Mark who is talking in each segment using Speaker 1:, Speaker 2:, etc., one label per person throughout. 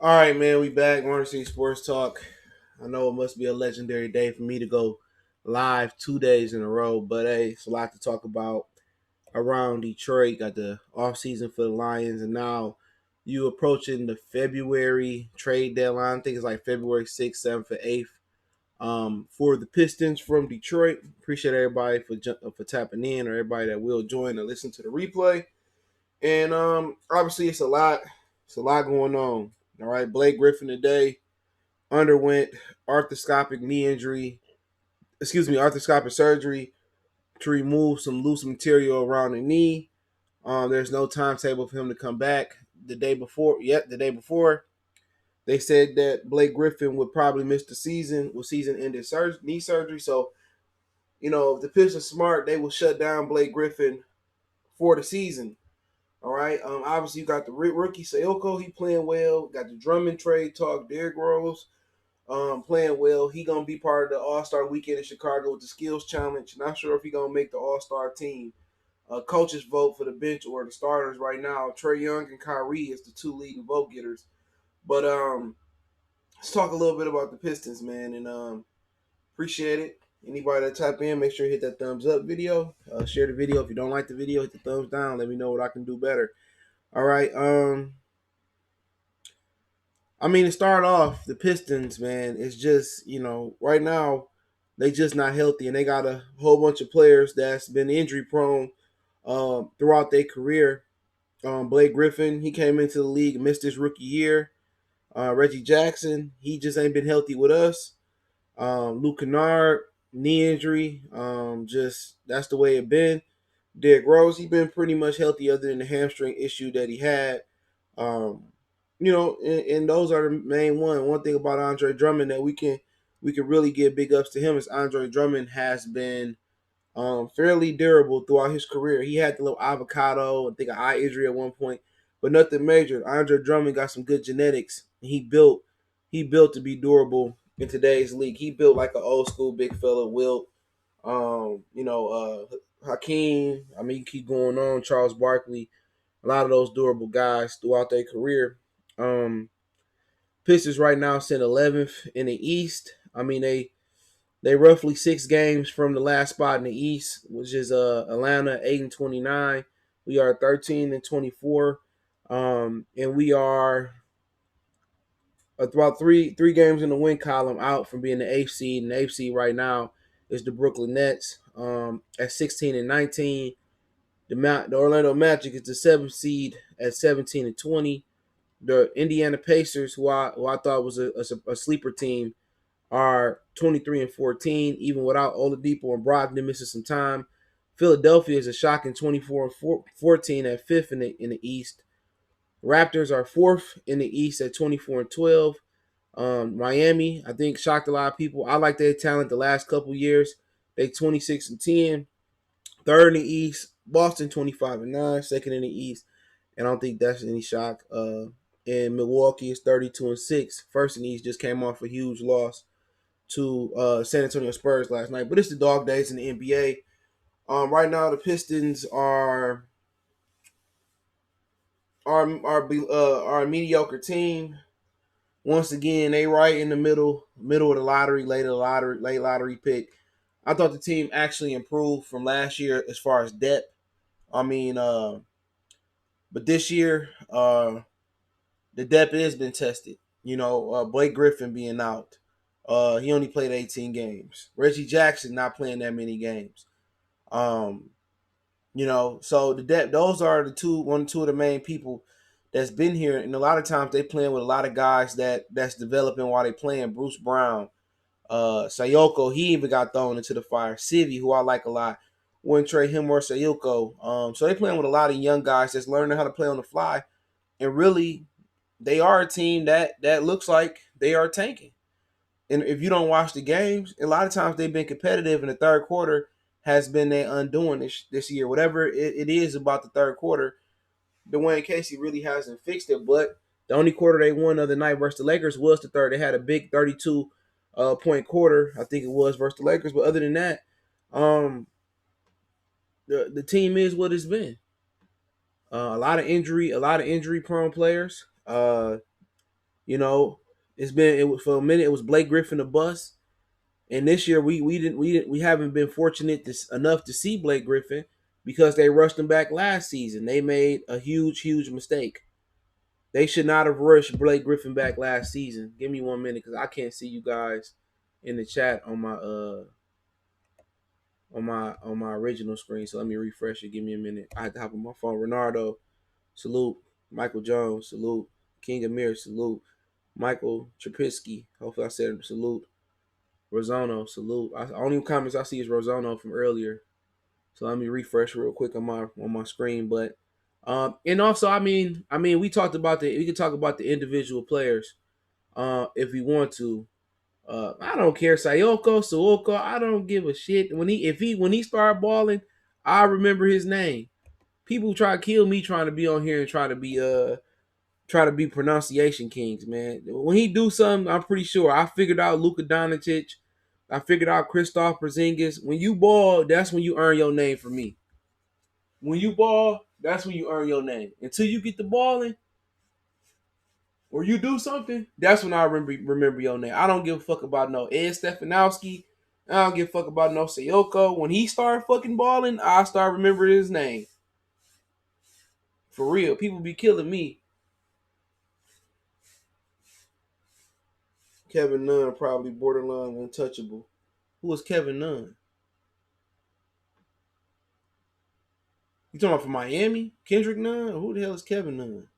Speaker 1: All right, man, we back. Morning Sports Talk. I know it must be a legendary day for me to go live 2 days in a row, but hey, it's a lot to talk about around Detroit. Got the off season for the Lions, and now you approaching the February trade deadline. I think it's like February 6th, 7th, or 8th. For the Pistons from Detroit. Appreciate everybody for tapping in, or everybody that will join and listen to the replay. And obviously, it's a lot. It's a lot going on. All right, Blake Griffin today underwent arthroscopic knee injury. Arthroscopic surgery to remove some loose material around the knee. There's no timetable for him to come back. The day before, they said that Blake Griffin would probably miss the season with season-ending knee surgery. So, if the Pistons are smart, they will shut down Blake Griffin for the season. All right. Obviously, you got the rookie Sekou. He playing well. Got the Drummond trade talk. Derrick Rose playing well. He gonna be part of the All-Star weekend in Chicago with the skills challenge. Not sure if he gonna make the All-Star team. Coaches vote for the bench or the starters right now. Trae Young and Kyrie is the two leading vote getters. But let's talk a little bit about the Pistons, man, and appreciate it. Anybody that type in, make sure you hit that thumbs up video. Share the video. If you don't like the video, hit the thumbs down. Let me know what I can do better. All right. To start off, the Pistons, man, it's just, right now, they just not healthy, and they got a whole bunch of players that's been injury prone throughout their career. Blake Griffin, he came into the league, missed his rookie year. Reggie Jackson, he just ain't been healthy with us. Luke Kennard, knee injury, just that's the way it been. Derrick Rose, he been pretty much healthy other than the hamstring issue that he had. And those are the main one. One thing about Andre Drummond that we can really give big ups to him is Andre Drummond has been fairly durable throughout his career. He had the little avocado, I think an eye injury at one point, but nothing major. Andre Drummond got some good genetics. He built to be durable in today's league. He built like an old school big fella, Wilt. Hakeem. You keep going on. Charles Barkley. A lot of those durable guys throughout their career. Pistons right now sit 11th in the East. They roughly 6 games from the last spot in the East, which is Atlanta 8-29. We are 13-24, and we are about three games in the win column out from being the 8th seed. And the 8th seed right now is the Brooklyn Nets at 16-19. The Orlando Magic is the 7th seed at 17-20. The Indiana Pacers, who I thought was a sleeper team, are 23-14, even without Oladipo and Brogdon missing some time. Philadelphia is a shocking 24-14 at 5th in the East. Raptors are 4th in the East at 24-12. Miami, I think, shocked a lot of people. I like their talent the last couple years. They 26-10. 3rd in the East. Boston 25-9, 2nd in the East. And I don't think that's any shock. And Milwaukee is 32-6. 1st in the East, just came off a huge loss to San Antonio Spurs last night. But it's the dog days in the NBA. Right now, the Pistons are a mediocre team. Once again, they right in the middle of the lottery, late lottery pick. I thought the team actually improved from last year as far as depth. But this year, the depth has been tested. Blake Griffin being out. He only played 18 games. Reggie Jackson not playing that many games. So the depth, those are one or two of the main people that's been here. And a lot of times they playing with a lot of guys that's developing while they playing. Bruce Brown, Sayoko, he even got thrown into the fire. Civi, who I like a lot, wouldn't trade him or Sayoko. So they playing with a lot of young guys that's learning how to play on the fly. And really, they are a team that looks like they are tanking. And if you don't watch the games, a lot of times they've been competitive in the third quarter has been their undoing this year. Whatever it is about the third quarter, Dwayne Casey really hasn't fixed it. But the only quarter they won the other night versus the Lakers was the third. They had a big 32 point quarter, I think it was, versus the Lakers. But other than that, the team is what it's been. A lot of injury prone players. You know, for a minute it was Blake Griffin a bust, and this year we haven't been fortunate enough to see Blake Griffin because they rushed him back last season. They made a huge mistake. They should not have rushed Blake Griffin back last season. Give me 1 minute because I can't see you guys in the chat on my original screen. So let me refresh it. Give me a minute. I had to hop on my phone. Renardo, salute. Michael Jones, salute. King Amir, salute. Michael Trubisky, hopefully I said salute. Rozono, salute. Only comments I see is Rozono from earlier. So let me refresh real quick on my screen. But and also we could talk about the individual players if we want to. I don't care. Suoko, I don't give a shit. When he started balling, I remember his name. People try to kill me trying to be on here and try to be pronunciation kings, man. When he do something, I'm pretty sure. I figured out Luka Doncic. I figured out Kristaps Porzingis. When you ball, that's when you earn your name for me. When you ball, that's when you earn your name. Until you get the balling or you do something, that's when I remember your name. I don't give a fuck about no Ed Stefanowski. I don't give a fuck about no Sayoko. When he started fucking balling, I start remembering his name. For real, people be killing me. Kevin Nunn probably borderline untouchable. Who is Kevin Nunn? You talking about from Miami? Kendrick Nunn? Who the hell is Kevin Nunn?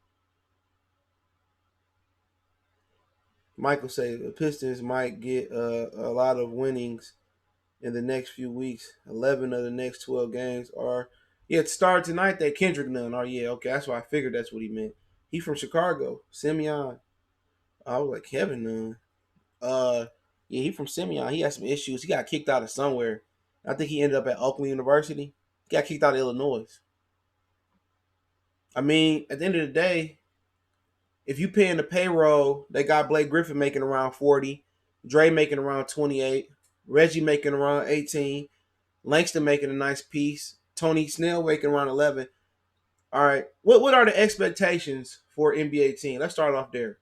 Speaker 1: Michael say the Pistons might get a lot of winnings in the next few weeks. 11 of the next 12 games are it started tonight. That Kendrick Nunn. Oh yeah, okay, that's why I figured that's what he meant. He from Chicago, Simeon. I was like Kevin Nunn. Yeah, he from Simeon. He had some issues. He got kicked out of somewhere. I think he ended up at Oakland University. He got kicked out of Illinois. I mean, at the end of the day, if you paying the payroll, they got Blake Griffin making around 40, Dre making around 28, Reggie making around 18, Langston making a nice piece, Tony Snell making around 11. All right, what are the expectations for an NBA team? Let's start off there.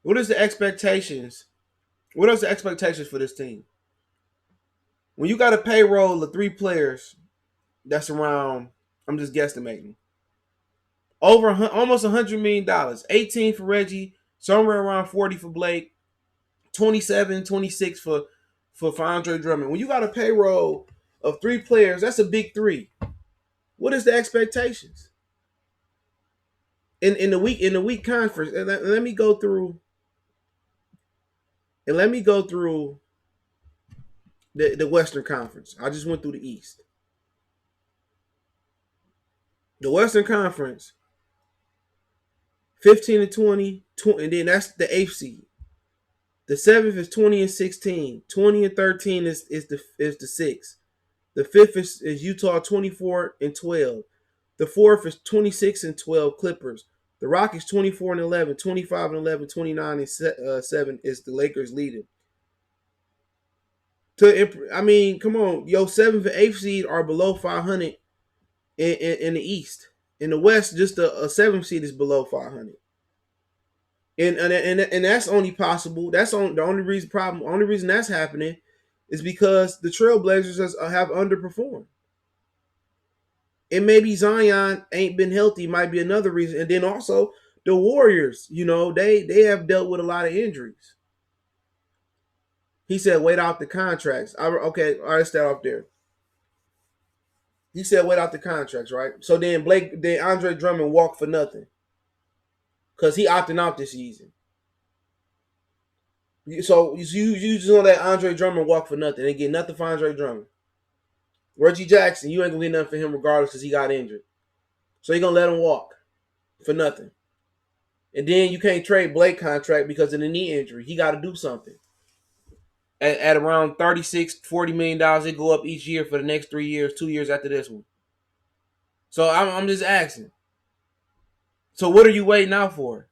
Speaker 1: What is the expectations? What are the expectations for this team? When you got a payroll of 3 players, that's around, I'm just guesstimating, over almost $100 million. 18 for Reggie, somewhere around 40 for Blake, 27, 26 for Andre Drummond. When you got a payroll of 3 players, that's a big 3. What is the expectations? In the week conference, and let me go through the Western Conference. I just went through the East. The Western Conference, 15 and 20, and then that's the 8th seed. The 7th is 20 and 16. 20 and 13 is the 6th. The 5th is Utah, 24 and 12. The 4th is 26 and 12 Clippers. The Rockets 24 and 11, 25 and 11, 29 and 7 is the Lakers leading. Come on, 7th and 8th seed are below 500 in the East. In the West, just a 7th seed is below 500. And that's only possible. That's the only reason problem. Only reason that's happening is because the Trailblazers have underperformed. And maybe Zion ain't been healthy, might be another reason. And then also the Warriors, they have dealt with a lot of injuries. He said, wait out the contracts. Okay, all right, let's start off there. He said, wait out the contracts, right? So then Andre Drummond walked for nothing. Because he opting out this season. So you just gonna let Andre Drummond walk for nothing and get nothing for Andre Drummond. Reggie Jackson, you ain't gonna get nothing for him regardless because he got injured. So you're gonna let him walk for nothing. And then you can't trade Blake contract because of the knee injury. He got to do something. At around $36, $40 million, they go up each year for the next 3 years, 2 years after this one. So I'm just asking. So what are you waiting out for?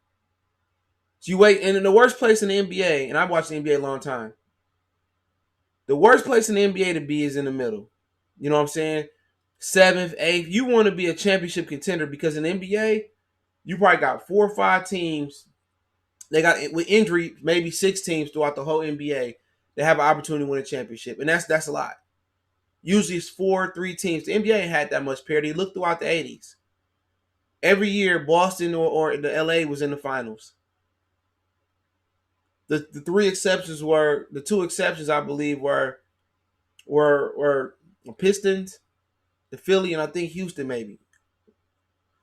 Speaker 1: So you wait, and in the worst place in the NBA, and I've watched the NBA a long time, the worst place in the NBA to be is in the middle. You know what I'm saying? 7th, 8th. You want to be a championship contender because in the NBA, You probably got 4 or 5 teams. They got with injury, maybe 6 teams throughout the whole NBA that have an opportunity to win a championship, and that's a lot. Usually it's 4 or 3 teams. The NBA ain't had that much parity. Look throughout the '80s. Every year, Boston or the LA was in the finals. The 2 exceptions I believe were the Pistons, the Philly, and I think Houston maybe.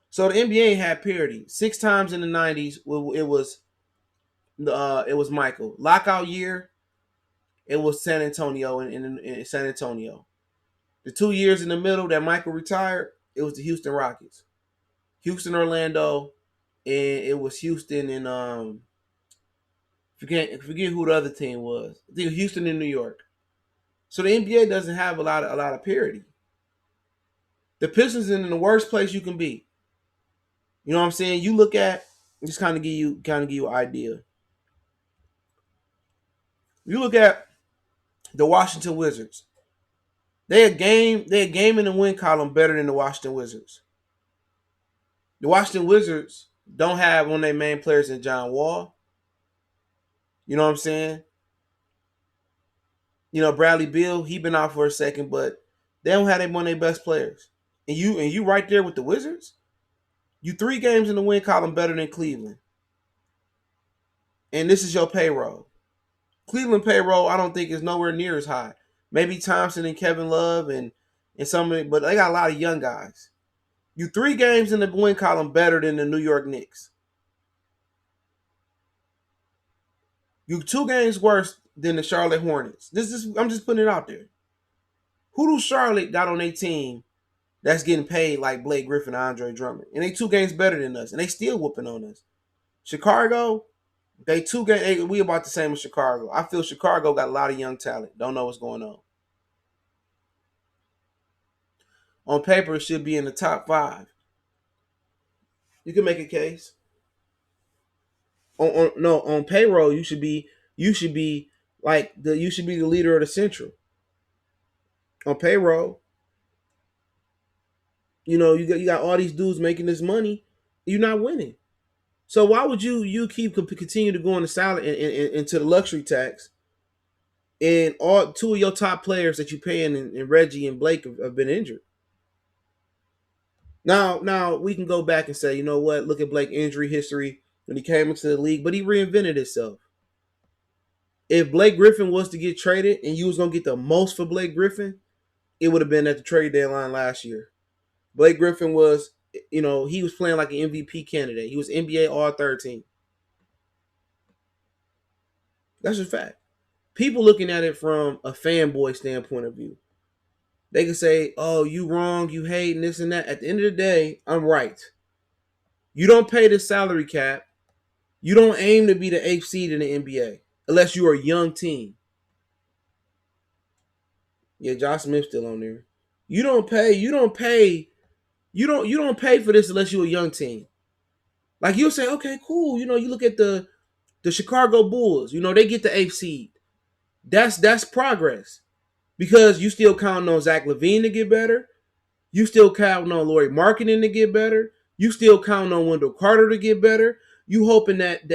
Speaker 1: So the NBA had parity. 6 times in the '90s, it was Michael. Lockout year, it was San Antonio in San Antonio. The 2 years in the middle that Michael retired, it was the Houston Rockets. Houston, Orlando, and it was Houston and forget who the other team was. I think Houston and New York. So the NBA doesn't have a lot of parity. The Pistons are in the worst place you can be. You know what I'm saying? You look at just kind of give you an idea. You look at the Washington Wizards. They a game in the win column better than the Washington Wizards. The Washington Wizards don't have one of their main players in John Wall. You know what I'm saying? You know, Bradley Beal, he been out for a second, but they don't have one of their best players. And you right there with the Wizards? You 3 games in the win column better than Cleveland. And this is your payroll. Cleveland payroll, I don't think is nowhere near as high. Maybe Thompson and Kevin Love and some of it, but they got a lot of young guys. You 3 games in the win column better than the New York Knicks. You 2 games worse than the Charlotte Hornets. I'm just putting it out there. Who do Charlotte got on their team that's getting paid like Blake Griffin and Andre Drummond? And they 2 games better than us, and they still whooping on us. Chicago, they 2 games. We about the same as Chicago. I feel Chicago got a lot of young talent. Don't know what's going on. On paper, it should be in the top 5. You can make a case. On payroll, you should be the leader of the Central. On payroll, you know, you got all these dudes making this money, you're not winning. So why would you continue to go on the salary and into the luxury tax? And all 2 of your top players that you paying and Reggie and Blake have been injured. Now we can go back and say, you know what? Look at Blake's injury history when he came into the league, but he reinvented himself. If Blake Griffin was to get traded and you was gonna get the most for Blake Griffin, it would have been at the trade deadline last year. Blake Griffin was, you know, he was playing like an MVP candidate. He was NBA All-Third team. That's a fact. People looking at it from a fanboy standpoint of view. They can say, oh, you wrong, you hate, and this and that. At the end of the day, I'm right. You don't pay the salary cap. You don't aim to be the 8th seed in the NBA unless you're a young team. Yeah, Josh Smith's still on there. You don't pay for this unless you're a young team. Like you'll say, okay, cool. You know, you look at the Chicago Bulls, you know, they get the 8th seed. That's progress. Because you still counting on Zach LaVine to get better. You still counting on Lauri Markkanen to get better. You still counting on Wendell Carter to get better. You hoping that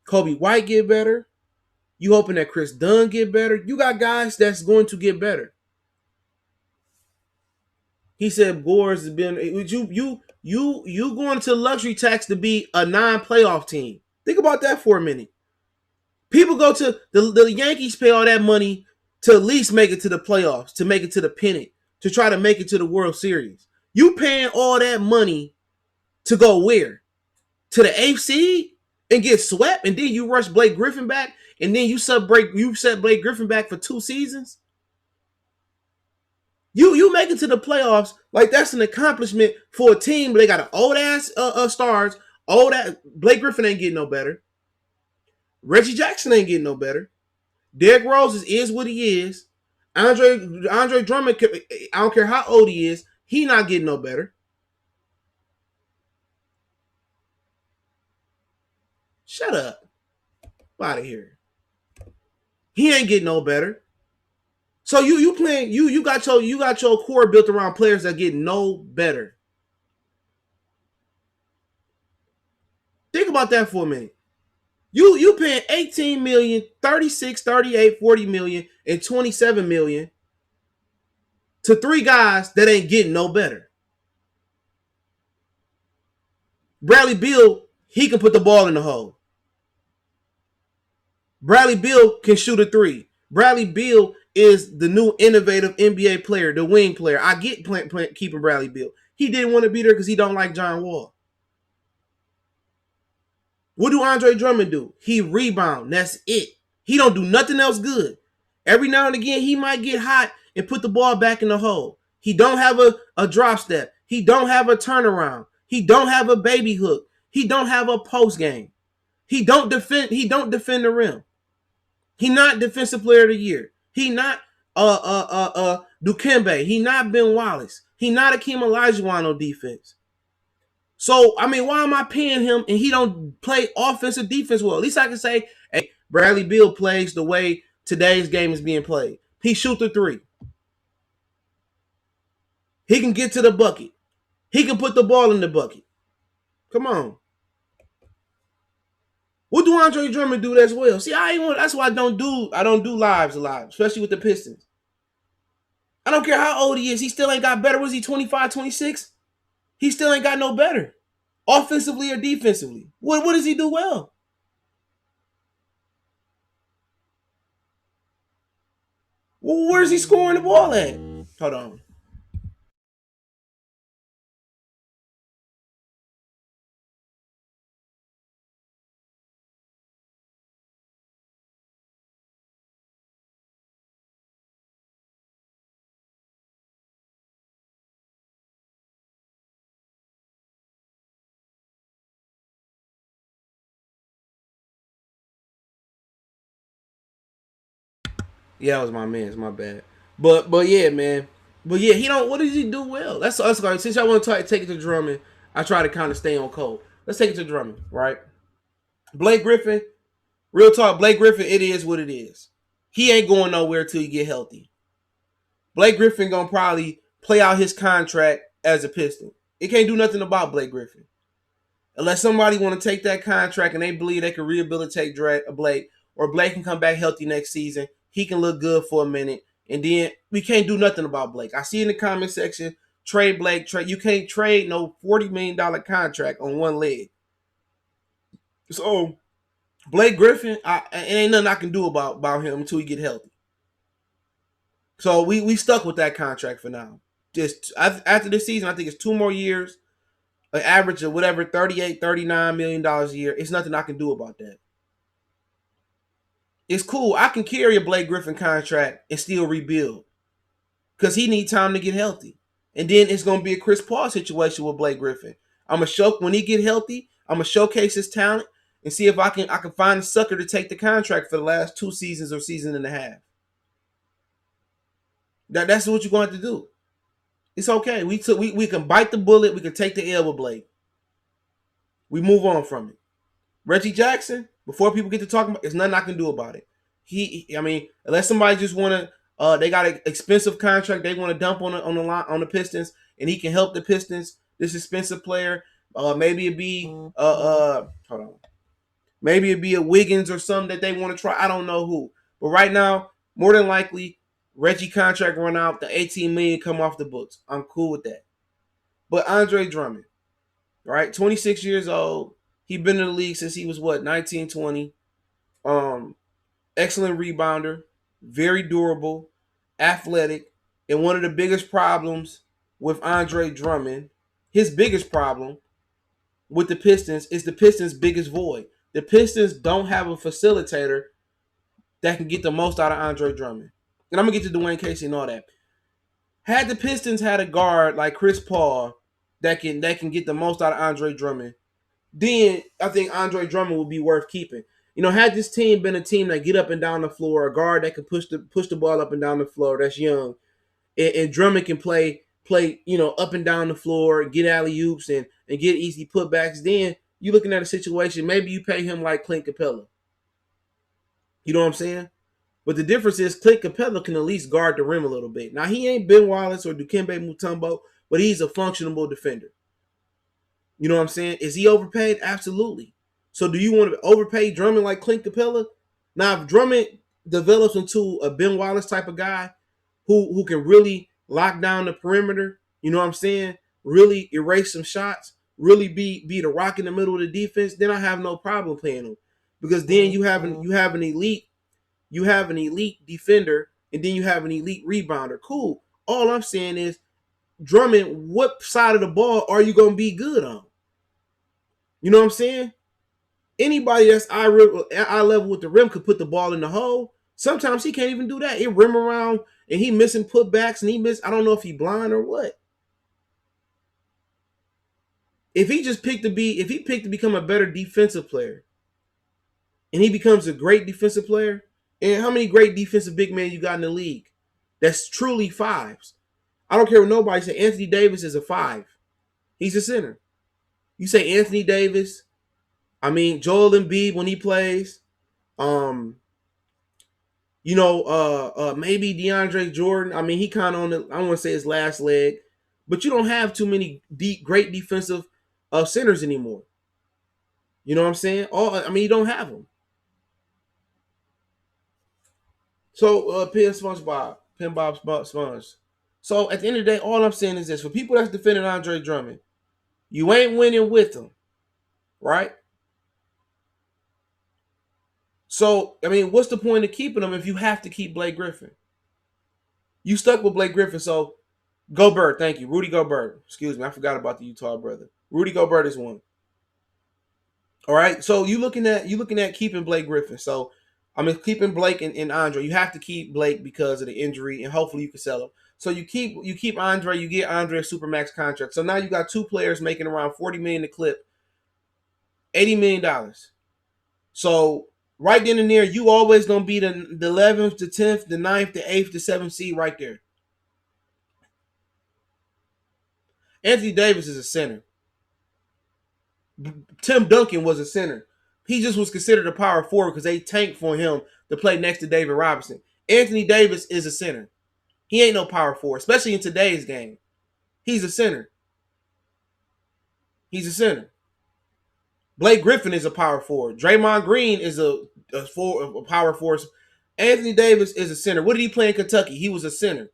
Speaker 1: Kobe White get better. You hoping that Chris Dunn get better. You got guys that's going to get better. He said Gore has been you going to luxury tax to be a non-playoff team. Think about that for a minute. People go to the Yankees pay all that money to at least make it to the playoffs, to make it to the pennant, to try to make it to the World Series. You paying all that money to go where? To the 8th seed and get swept, and then you rush Blake Griffin back, and then you set Blake Griffin back for 2 seasons? You make it to the playoffs, like that's an accomplishment for a team, but they got an old ass stars. Old ass Blake Griffin ain't getting no better. Reggie Jackson ain't getting no better. Derrick Rose is what he is. Andre Drummond, I don't care how old he is, he not getting no better. Shut up. Out of here. He ain't getting no better. So you playing you got your core built around players that get no better. about that for a minute. You paying 18 million, 36, 38, 40 million, and 27 million to 3 guys that ain't getting no better. Bradley Beal, he can put the ball in the hole. Bradley Beal can shoot a 3. Bradley Beal is the new innovative NBA player, the wing player. I get keeping Bradley Beal. He didn't want to be there because he don't like John Wall. What do Andre Drummond do? He rebound. That's it. He don't do nothing else good. Every now and again, he might get hot and put the ball back in the hole. He don't have a drop step. He don't have a turnaround. He don't have a baby hook. He don't have a post game. He don't defend the rim. He not defensive player of the year. He not Dikembe. He not Ben Wallace. He not Akeem Olajuwon on defense. So, I mean, why am I paying him and he don't play offensive defense well? At least I can say, hey, Bradley Beal plays the way today's game is being played. He shoots the 3. He can get to the bucket. He can put the ball in the bucket. Come on. What do Andre Drummond do as well? See, that's why I don't do lives a lot, especially with the Pistons. I don't care how old he is. He still ain't got better. Was he 25, 26? He still ain't got no better. Offensively or defensively. What does he do well? Well, where's he scoring the ball at? Hold on. Yeah, that was my man. It's my bad. But yeah, man. But yeah, he don't. What does he do well? That's like, since I want to take it to Drummond, I try to kind of stay on code. Let's take it to Drummond, right? Blake Griffin, real talk. Blake Griffin, it is what it is. He ain't going nowhere till he get healthy. Blake Griffin gonna probably play out his contract as a Piston. It can't do nothing about Blake Griffin unless somebody want to take that contract and they believe they can rehabilitate Blake, or Blake can come back healthy next season. He can look good for a minute, and then we can't do nothing about Blake. I see in the comment section, trade Blake. You can't trade no $40 million contract on one leg. So Blake Griffin, it ain't nothing I can do about him until he get healthy. So we stuck with that contract for now. Just after this season, I think it's 2 more years, an average of whatever, $38, $39 million a year. It's nothing I can do about that. It's cool. I can carry a Blake Griffin contract and still rebuild because he needs time to get healthy. And then it's going to be a Chris Paul situation with Blake Griffin. I'm going to show when he get healthy, I'm going to showcase his talent and see if I can find a sucker to take the contract for the last 2 seasons or season and a half. That's what you're going to have to do. It's okay. We can bite the bullet. We can take the L with Blake. We move on from it. Reggie Jackson, before people get to talking about, there's nothing I can do about it. Unless somebody just want to, they got an expensive contract they want to dump on the Pistons, and he can help the Pistons. This expensive player, maybe it'd be hold on, maybe it'd be a Wiggins or something that they want to try. I don't know who, but right now, more than likely, Reggie contract run out, the 18 million come off the books. I'm cool with that. But Andre Drummond, right, 26 years old. He been in the league since he was 19, 20. Excellent rebounder, very durable, athletic, and one of the biggest problems with Andre Drummond, his biggest problem with the Pistons is the Pistons' biggest void. The Pistons don't have a facilitator that can get the most out of Andre Drummond. And I'm gonna get to Dwayne Casey and all that. Had the Pistons had a guard like Chris Paul that can get the most out of Andre Drummond, then I think Andre Drummond would be worth keeping. Had this team been a team that get up and down the floor, a guard that can push the ball up and down the floor, that's young, and Drummond can play, up and down the floor, get alley-oops and get easy putbacks, then you're looking at a situation, maybe you pay him like Clint Capella. You know what I'm saying? But the difference is Clint Capella can at least guard the rim a little bit. Now, he ain't Ben Wallace or Dikembe Mutombo, but he's a functional defender. You know what I'm saying? Is he overpaid? Absolutely. So do you want to overpay Drummond like Clint Capella? Now, if Drummond develops into a Ben Wallace type of guy who can really lock down the perimeter, you know what I'm saying? Really erase some shots, really be the rock in the middle of the defense, then I have no problem playing him. Because then you have an elite defender, and then you have an elite rebounder. Cool. All I'm saying is, Drummond, what side of the ball are you gonna be good on? You know what I'm saying? Anybody that's eye level with the rim could put the ball in the hole. Sometimes he can't even do that. He rim around and he missing putbacks and he miss. I don't know if he blind or what. If he picked to become a better defensive player, and he becomes a great defensive player, and how many great defensive big men you got in the league? That's truly fives. I don't care what nobody say. Anthony Davis is a five. He's a center. You say Anthony Davis. I mean Joel Embiid when he plays. Maybe DeAndre Jordan. I mean, he kind of on the, I don't want to say his last leg, but you don't have too many great defensive centers anymore. You know what I'm saying? You don't have them. So, Pin Bob Sponge. So at the end of the day, all I'm saying is this: for people that's defending Andre Drummond, you ain't winning with him, right? So, I mean, what's the point of keeping him if you have to keep Blake Griffin? You stuck with Blake Griffin, so Gobert, thank you. Rudy Gobert. Excuse me, I forgot about the Utah brother. Rudy Gobert is one. All right. So you looking at keeping Blake Griffin. So I mean keeping Blake and Andre. You have to keep Blake because of the injury, and hopefully you can sell him. So you keep Andre, you get Andre a supermax contract. So now you got two players making around $40 million a clip, $80 million. So right then and there, you always gonna be the 11th, the 10th, the 9th, the 8th, the 7th seed right there. Anthony Davis is a center. Tim Duncan was a center. He just was considered a power forward because they tanked for him to play next to David Robinson. Anthony Davis is a center. He ain't no power forward, especially in today's game. He's a center. He's a center. Blake Griffin is a power forward. Draymond Green is a power forward. Anthony Davis is a center. What did he play in Kentucky? He was a center.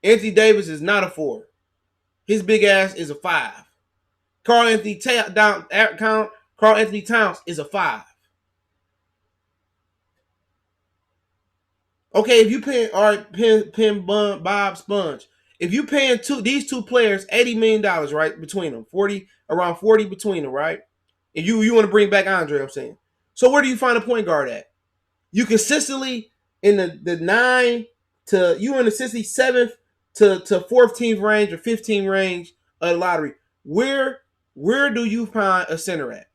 Speaker 1: Anthony Davis is not a forward. His big ass is a five. Carl Anthony Towns is a five. Okay, if you paying Bob Sponge, if you paying these two players $80 million, right, between them, around 40 between them, right? And you want to bring back Andre, I'm saying. So where do you find a point guard at? You consistently in the 9 to you in the 67th to 14th range or 15th range of the lottery. Where do you find a center at?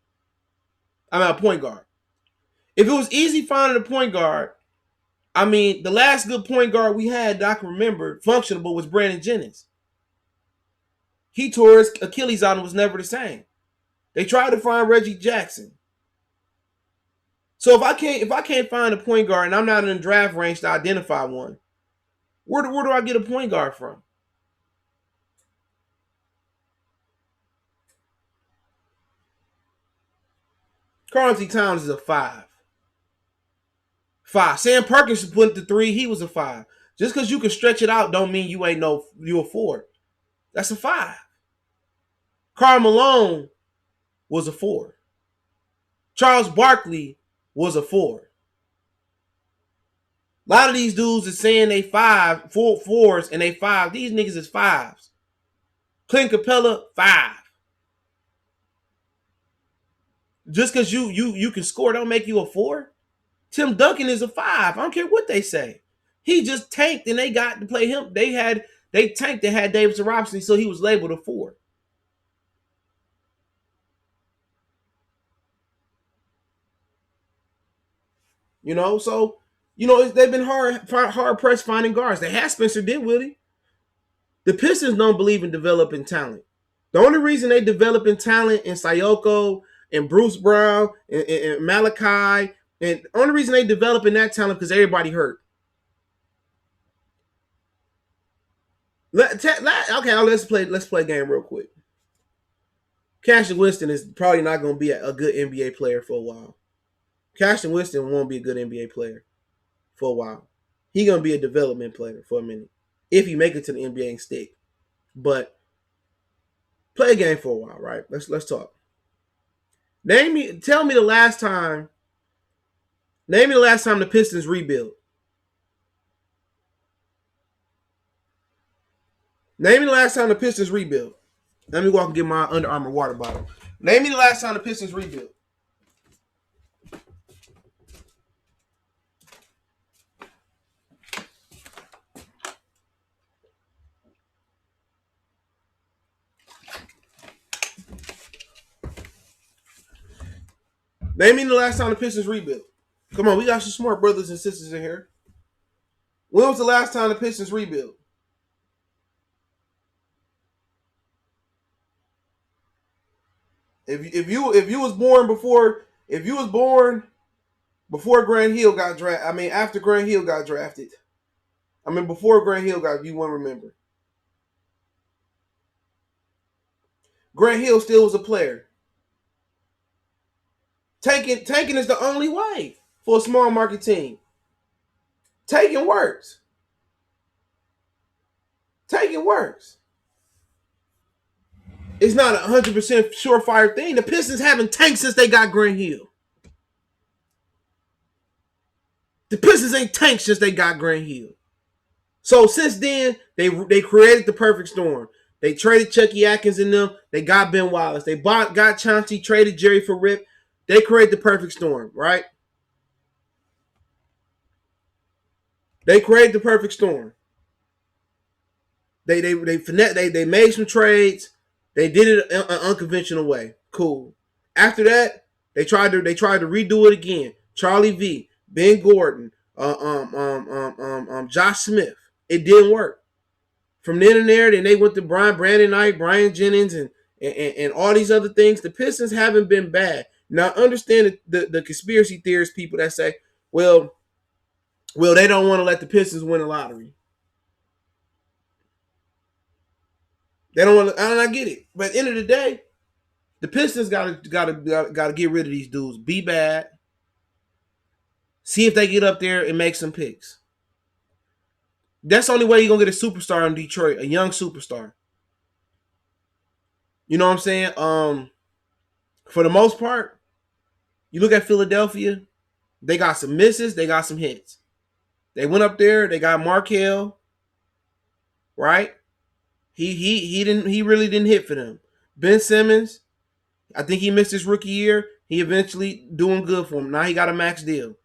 Speaker 1: I mean, a point guard. If it was easy finding a point guard, I mean, the last good point guard we had that I can remember functional was Brandon Jennings. He tore his Achilles out and was never the same. They tried to find Reggie Jackson. So if I can't find a point guard and I'm not in the draft range to identify one, where do I get a point guard from? Karl Anthony Towns is a five. Sam Perkins put the 3. He was a 5. Just because you can stretch it out don't mean you a 4. That's a 5. Karl Malone was a 4. Charles Barkley was a 4. A lot of these dudes is saying they 4s, and they 5. These niggas is 5s. Clint Capella, 5. Just because you can score don't make you a 4. Tim Duncan is a 5. I don't care what they say. He just tanked and they got to play him. They tanked and had Davis Robinson, so he was labeled a 4. You know, so they've been hard pressed finding guards. They had Spencer Dinwiddie. The Pistons don't believe in developing talent. The only reason they develop in talent in Sayoko and Bruce Brown and Malachi, and the only reason they develop in that talent because everybody hurt. Okay, let's play a game real quick. Cassius Winston is probably not going to be a good NBA player for a while. Cassius Winston won't be a good NBA player for a while. He's going to be a development player for a minute if he make it to the NBA and stick. But play a game for a while, right? Let's talk. Tell me the last time. Name me the last time the Pistons rebuilt. Name me the last time the Pistons rebuilt. Let me walk and get my Under Armour water bottle. Name me the last time the Pistons rebuilt. Name me the last time the Pistons rebuilt. Come on, we got some smart brothers and sisters in here. When was the last time the Pistons rebuilt? If you was born before Grant Hill got drafted, I mean after Grant Hill got drafted, I mean before Grant Hill got, you won't remember. Grant Hill still was a player. Tanking is the only way for a small market team. Tanking works. Tanking works. It's not a 100% surefire thing. The Pistons haven't tanked since they got Grant Hill. The Pistons ain't tanked since they got Grant Hill. So since then, they created the perfect storm. They traded Chucky Atkins in them. They got Ben Wallace. They got Chauncey, traded Jerry for Rip. They created the perfect storm, right? They created the perfect storm. They made some trades. They did it an unconventional way. Cool. After that, they tried to redo it again. Charlie V, Ben Gordon, Josh Smith. It didn't work. From then and there, then they went to Brandon Knight, Brian Jennings, and all these other things. The Pistons haven't been bad. Now, understand the conspiracy theorist people that say, well, they don't want to let the Pistons win the lottery. They don't want to. I get it, but at the end of the day, the Pistons got to get rid of these dudes. Be bad. See if they get up there and make some picks. That's the only way you're gonna get a superstar in Detroit, a young superstar. You know what I'm saying? For the most part, you look at Philadelphia, they got some misses, they got some hits. They went up there, they got Markelle, right? He really didn't hit for them. Ben Simmons, I think he missed his rookie year. He eventually doing good for him. Now he got a max deal.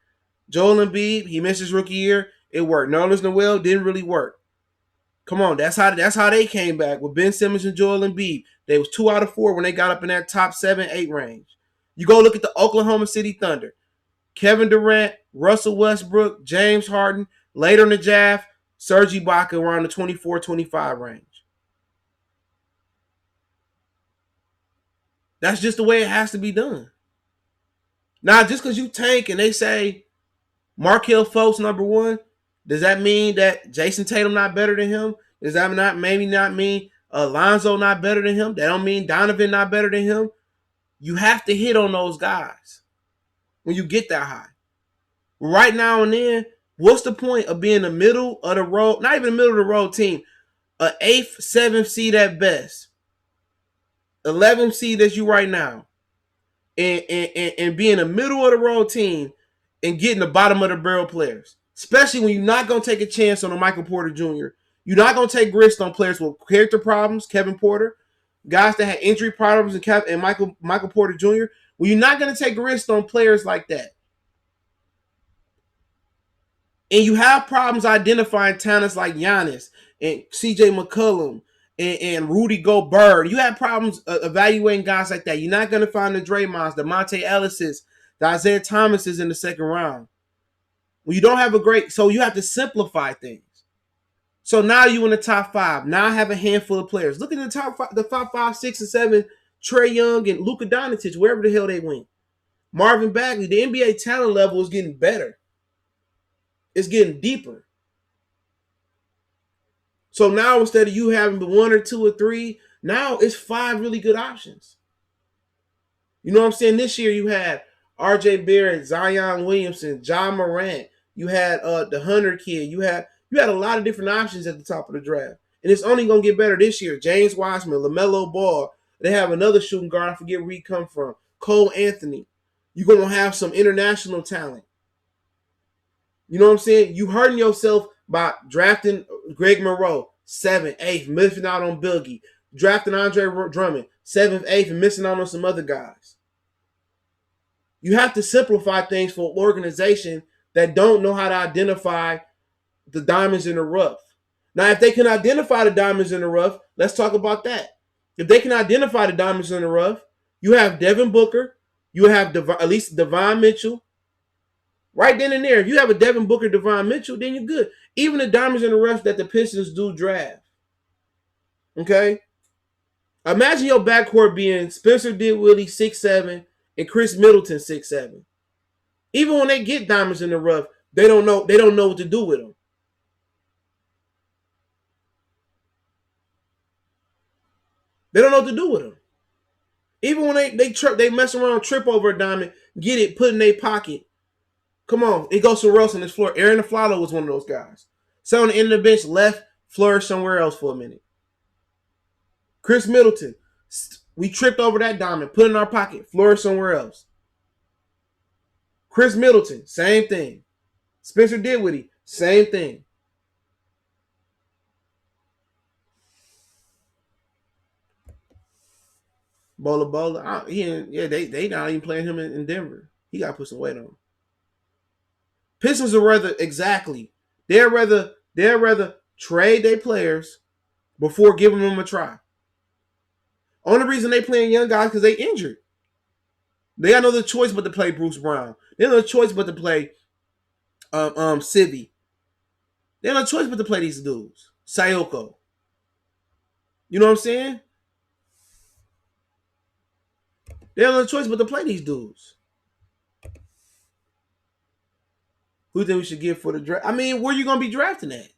Speaker 1: Joel Embiid, he missed his rookie year. It worked. Nerlens Noel didn't really work. Come on, that's how they came back with Ben Simmons and Joel Embiid. They was 2 out of 4 when they got up in that top 7, 8 range. You go look at the Oklahoma City Thunder. Kevin Durant, Russell Westbrook, James Harden, later in the draft, Serge Ibaka around the 24-25 range. That's just the way it has to be done. Now, just because you tank and they say Markelle Fultz number 1, does that mean that Jason Tatum not better than him? Does that not mean Alonzo not better than him? That don't mean Donovan not better than him. You have to hit on those guys when you get that high. Right now and then, what's the point of being the middle of the road? Not even the middle of the road team. An 8th, 7th seed at best. 11th seed as you right now. And being a middle of the road team and getting the bottom of the barrel players. Especially when you're not going to take a chance on a Michael Porter Jr. You're not going to take risks on players with character problems, Kevin Porter, guys that had injury problems, and Michael Porter Jr. Well, you're not going to take risks on players like that. And you have problems identifying talents like Giannis and CJ McCollum and Rudy Gobert. You have problems evaluating guys like that. You're not going to find the Draymonds, the Monte Ellis's, the Isaiah Thomas's in the second round. Well, you don't have so you have to simplify things. So now you in the top 5. Now I have a handful of players. Look at the top 5, the 5, 6, and 7, Trae Young and Luka Doncic, wherever the hell they went. Marvin Bagley, the NBA talent level is getting better. It's getting deeper. So now instead of you having 1 or 2 or 3, now it's 5 really good options. You know what I'm saying? This year you had R.J. Barrett, Zion Williamson, John Morant. You had the Hunter kid. You had a lot of different options at the top of the draft, and it's only gonna get better this year. James Wiseman, LaMelo Ball. They have another shooting guard. I forget where he come from. Cole Anthony. You're gonna have some international talent. You know what I'm saying? You hurting yourself by drafting Greg Monroe, 7th, 8th, missing out on Boogie. Drafting Andre Drummond, 7th, 8th, and missing out on some other guys. You have to simplify things for an organization that don't know how to identify the diamonds in the rough. Now, if they can identify the diamonds in the rough, let's talk about that. If they can identify the diamonds in the rough, you have Devin Booker, you have at least Devon Mitchell. Right then and there, if you have a Devin Booker, Devon Mitchell, then you're good. Even the diamonds in the rough that the Pistons do draft. Okay? Imagine your backcourt being Spencer Dinwiddie, 6'7", and Chris Middleton, 6'7". Even when they get diamonds in the rough, they don't know what to do with them. They don't know what to do with them. Even when they mess around, trip over a diamond, get it, put it in their pocket. Come on, it goes somewhere else on this floor. Aaron Aflalo was one of those guys. So on the end of the bench, left, flourished somewhere else for a minute. Chris Middleton, we tripped over that diamond, put it in our pocket, flourished somewhere else. Chris Middleton, same thing. Spencer Dinwiddie, same thing. Bola, they not even playing him in Denver. He got to put some weight on. Pistons are rather exactly. They'd rather trade their players before giving them a try. Only reason they playing young guys because they injured. They got no other choice but to play Bruce Brown. They have no choice but to play Civi. They have no choice but to play these dudes. Sekou. You know what I'm saying? They have no choice but to play these dudes. Who do you think we should get for the draft? I mean, where are you going to be drafting at?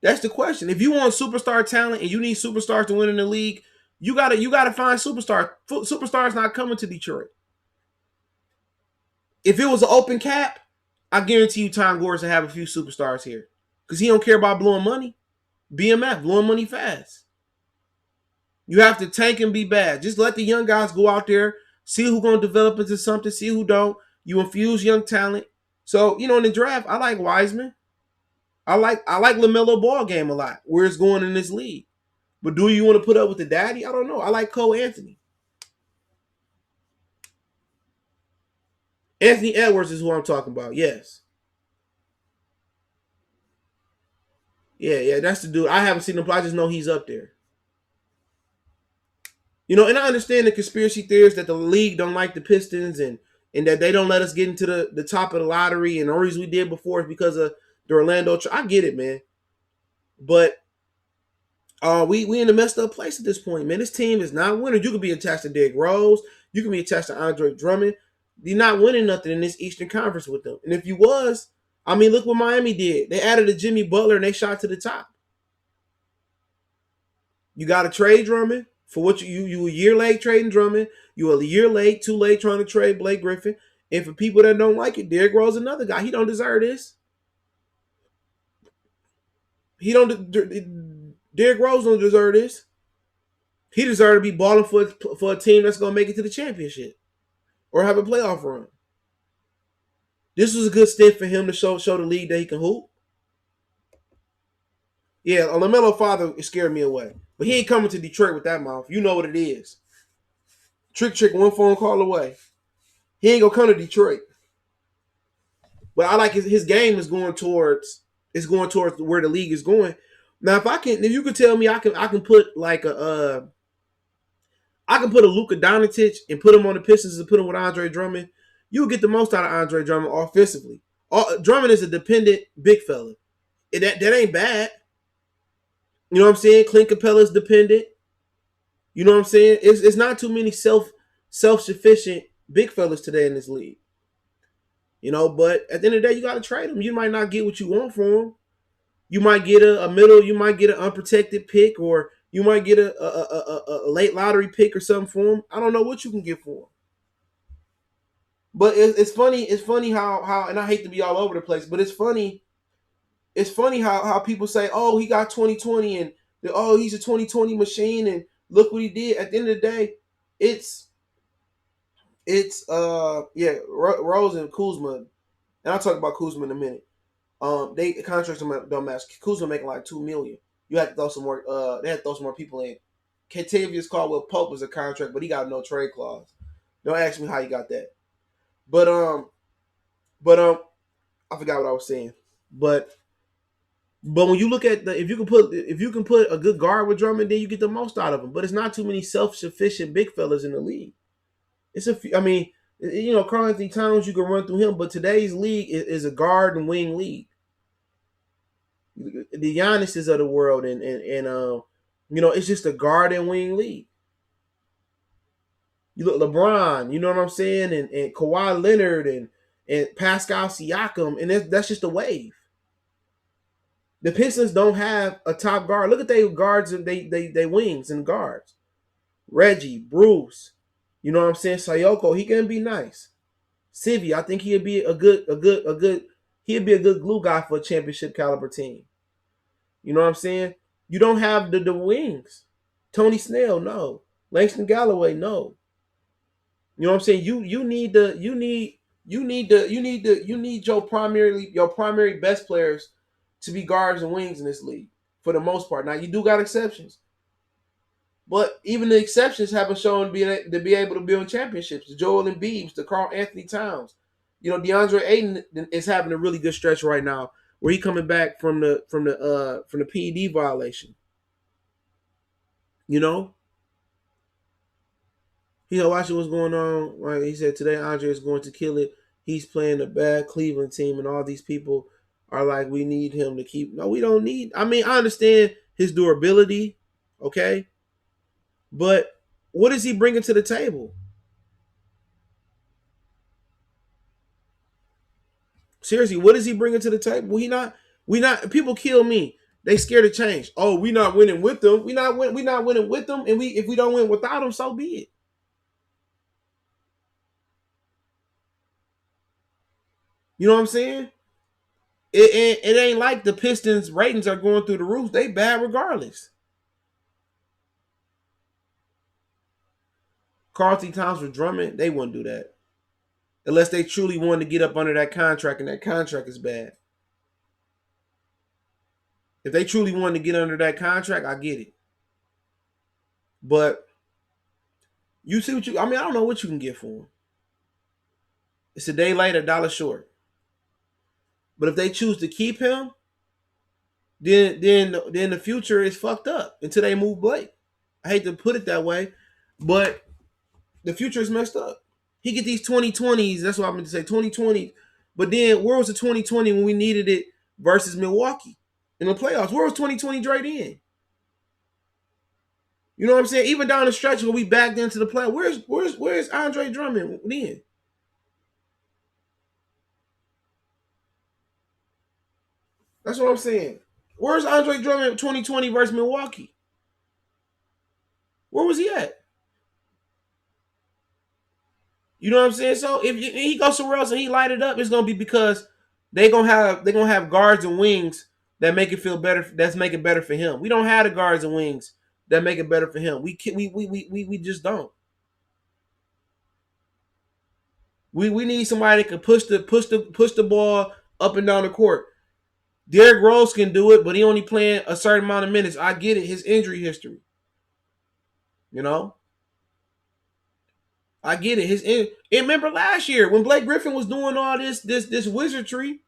Speaker 1: That's the question. If you want superstar talent and you need superstars to win in the league, you gotta find superstars. Superstars not coming to Detroit. If it was an open cap, I guarantee you Tom Gore's to have a few superstars here. Because he don't care about blowing money. BMF, blowing money fast. You have to tank and be bad. Just let the young guys go out there, see who's going to develop into something, see who don't. You infuse young talent. So, in the draft, I like Wiseman. I like LaMelo Ball game a lot, where it's going in this league. But do you want to put up with the daddy? I don't know. I like Cole Anthony. Anthony Edwards is who I'm talking about. Yes. Yeah, that's the dude. I haven't seen him play. I just know he's up there. And I understand the conspiracy theories that the league don't like the Pistons and that they don't let us get into the top of the lottery, and the only reason we did before is because of the Orlando. I get it, man. But we in a messed up place at this point, man. This team is not winning. You could be attached to Derrick Rose. You can be attached to Andre Drummond. You're not winning nothing in this Eastern Conference with them. And if you was, look what Miami did. They added a Jimmy Butler and they shot to the top. You got to trade Drummond for what you a year late trading Drummond. You a year late, too late trying to trade Blake Griffin. And for people that don't like it, Derrick Rose is another guy. He don't deserve this. Derrick Rose don't deserve this. He deserves to be balling for a team that's going to make it to the championship or have a playoff run. This was a good stint for him to show the league that he can hoop. Yeah, LaMelo father scared me away. But he ain't coming to Detroit with that mouth. You know what it is. Trick, one phone call away. He ain't going to come to Detroit. But I like his game is going towards where the league is going. Now, if you could tell me I can put like I can put a Luka Doncic and put him on the Pistons and put him with Andre Drummond, you'll get the most out of Andre Drummond offensively. Drummond is a dependent big fella. That ain't bad. You know what I'm saying? Clint Capella's dependent. You know what I'm saying? It's not too many self-sufficient big fellas today in this league. But at the end of the day, you got to trade them. You might not get what you want for them. You might get a middle. You might get an unprotected pick, or You might get a late lottery pick or something for him. I don't know what you can get for him. But it's funny. It's funny how and I hate to be all over the place, but it's funny. It's funny how people say, "Oh, he got 2020 and oh, he's a 2020 machine and look what he did." At the end of the day, it's yeah, Rose and Kuzma, and I'll talk about Kuzma in a minute. They contracts don't match. Kuzma making like $2 million. You have to throw some more. They had to throw some more people in. Kentavious Caldwell Pope was a contract, but he got no trade clause. Don't ask me how he got that. But I forgot what I was saying. But when you look at if you can put a good guard with Drummond, then you get the most out of him. But it's not too many self-sufficient big fellas in the league. It's a few, I mean, Karl Anthony Towns, you can run through him, but today's league is a guard and wing league. The Giannis's of the world, and it's just a guard and wing league. You look LeBron, you know what I'm saying, and Kawhi Leonard and Pascal Siakam, and that's just a wave. The Pistons don't have a top guard. Look at their guards and they wings and guards. Reggie, Bruce, you know what I'm saying? Sayoko, he can be nice. Sivy, I think he'd be he'd be a good glue guy for a championship caliber team. You know what I'm saying? You don't have the wings. Tony Snell, no. Langston Galloway, no. You know what I'm saying? You need your primary best players to be guards and wings in this league for the most part. Now you do got exceptions, but even the exceptions haven't shown to be able to build championships. The Joel Embiid, the Karl Anthony Towns, DeAndre Ayton is having a really good stretch right now where he coming back from the PED violation. He's watching what's going on. Right, he said today Andre is going to kill it. He's playing a bad Cleveland team, and all these people are like, we need him to keep. No, we don't need. I mean, I understand his durability, okay, but what is he bringing to the table? Seriously, what is he bringing to the table? We not. People kill me. They scared of change. Oh, we not winning with them. We not winning with them, and if we don't win without them, so be it. You know what I'm saying? It ain't like the Pistons ratings are going through the roof. They bad regardless. Karl Anthony Towns with Drummond, they wouldn't do that. Unless they truly wanted to get up under that contract, and that contract is bad. If they truly wanted to get under that contract, I get it. But you see I don't know what you can get for him. It's a day late, $1 short. But if they choose to keep him, then the future is fucked up until they move Blake. I hate to put it that way, but the future is messed up. He get these 2020s. That's what I meant to say, 2020. But then where was the 2020 when we needed it versus Milwaukee in the playoffs? Where was 2020 Dre then? You know what I'm saying? Even down the stretch where we backed into the playoffs, where's Andre Drummond then? That's what I'm saying. Where's Andre Drummond 2020 versus Milwaukee? Where was he at? You know what I'm saying? So if he goes somewhere else and he light it up, it's gonna be because they're gonna have guards and wings that make it feel better. That's make it better for him. We don't have the guards and wings that make it better for him. We just don't. We need somebody that can push the ball up and down the court. Derrick Rose can do it, but he only playing a certain amount of minutes. I get it, his injury history. I get it. And remember last year when Blake Griffin was doing all this wizardry,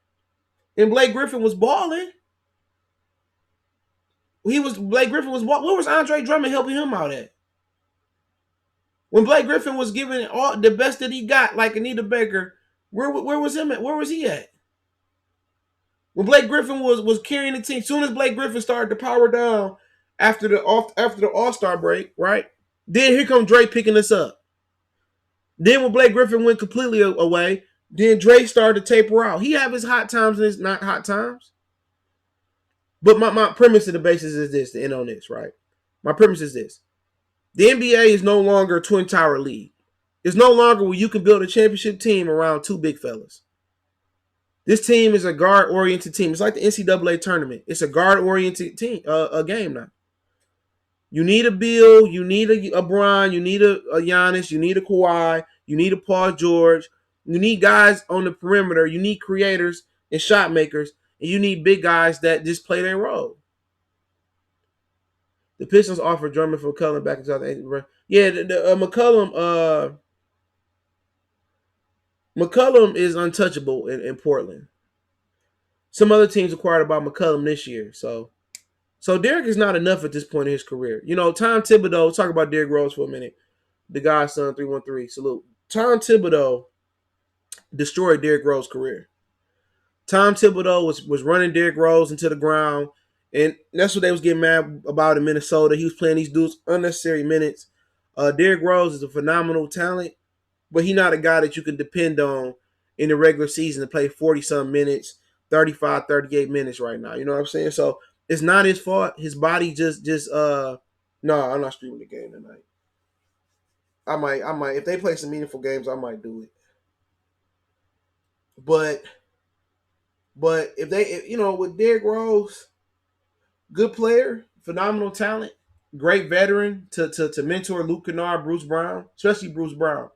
Speaker 1: and Blake Griffin was balling. Blake Griffin was balling. Where was Andre Drummond helping him out at? When Blake Griffin was giving all the best that he got, like Anita Baker, where was him at? Where was he at? When Blake Griffin was carrying the team, as soon as Blake Griffin started to power down after the All-Star break, right? Then here comes Dre picking us up. Then when Blake Griffin went completely away, then Dre started to taper out. He have his hot times and his not hot times. But my premise of the basis is this, to end on this, right? My premise is this. The NBA is no longer a Twin Tower League. It's no longer where you can build a championship team around two big fellas. This team is a guard-oriented team. It's like the NCAA tournament. It's a guard-oriented team, a game now. You need a Bill, you need a Bron, you need a Giannis, you need a Kawhi, you need a Paul George. You need guys on the perimeter. You need creators and shot makers, and you need big guys that just play their role. The Pistons offered Drummond for McCollum back in 2008. Yeah, McCollum is untouchable in Portland. Some other teams acquired about McCollum this year, so Derrick is not enough at this point in his career. You know, Tom Thibodeau. Let's talk about Derrick Rose for a minute. The guy's son, 313. Salute. Tom Thibodeau destroyed Derrick Rose's career. Tom Thibodeau was running Derrick Rose into the ground, and that's what they was getting mad about in Minnesota. He was playing these dudes unnecessary minutes. Derrick Rose is a phenomenal talent, but he's not a guy that you can depend on in the regular season to play 40-some minutes, 35, 38 minutes right now. You know what I'm saying? So it's not his fault. His body just no, I'm not streaming the game tonight. I might if they play some meaningful games, I might do it. But if they, with Derrick Rose, good player, phenomenal talent, great veteran to mentor Luke Kennard, Bruce Brown, especially Bruce Brown.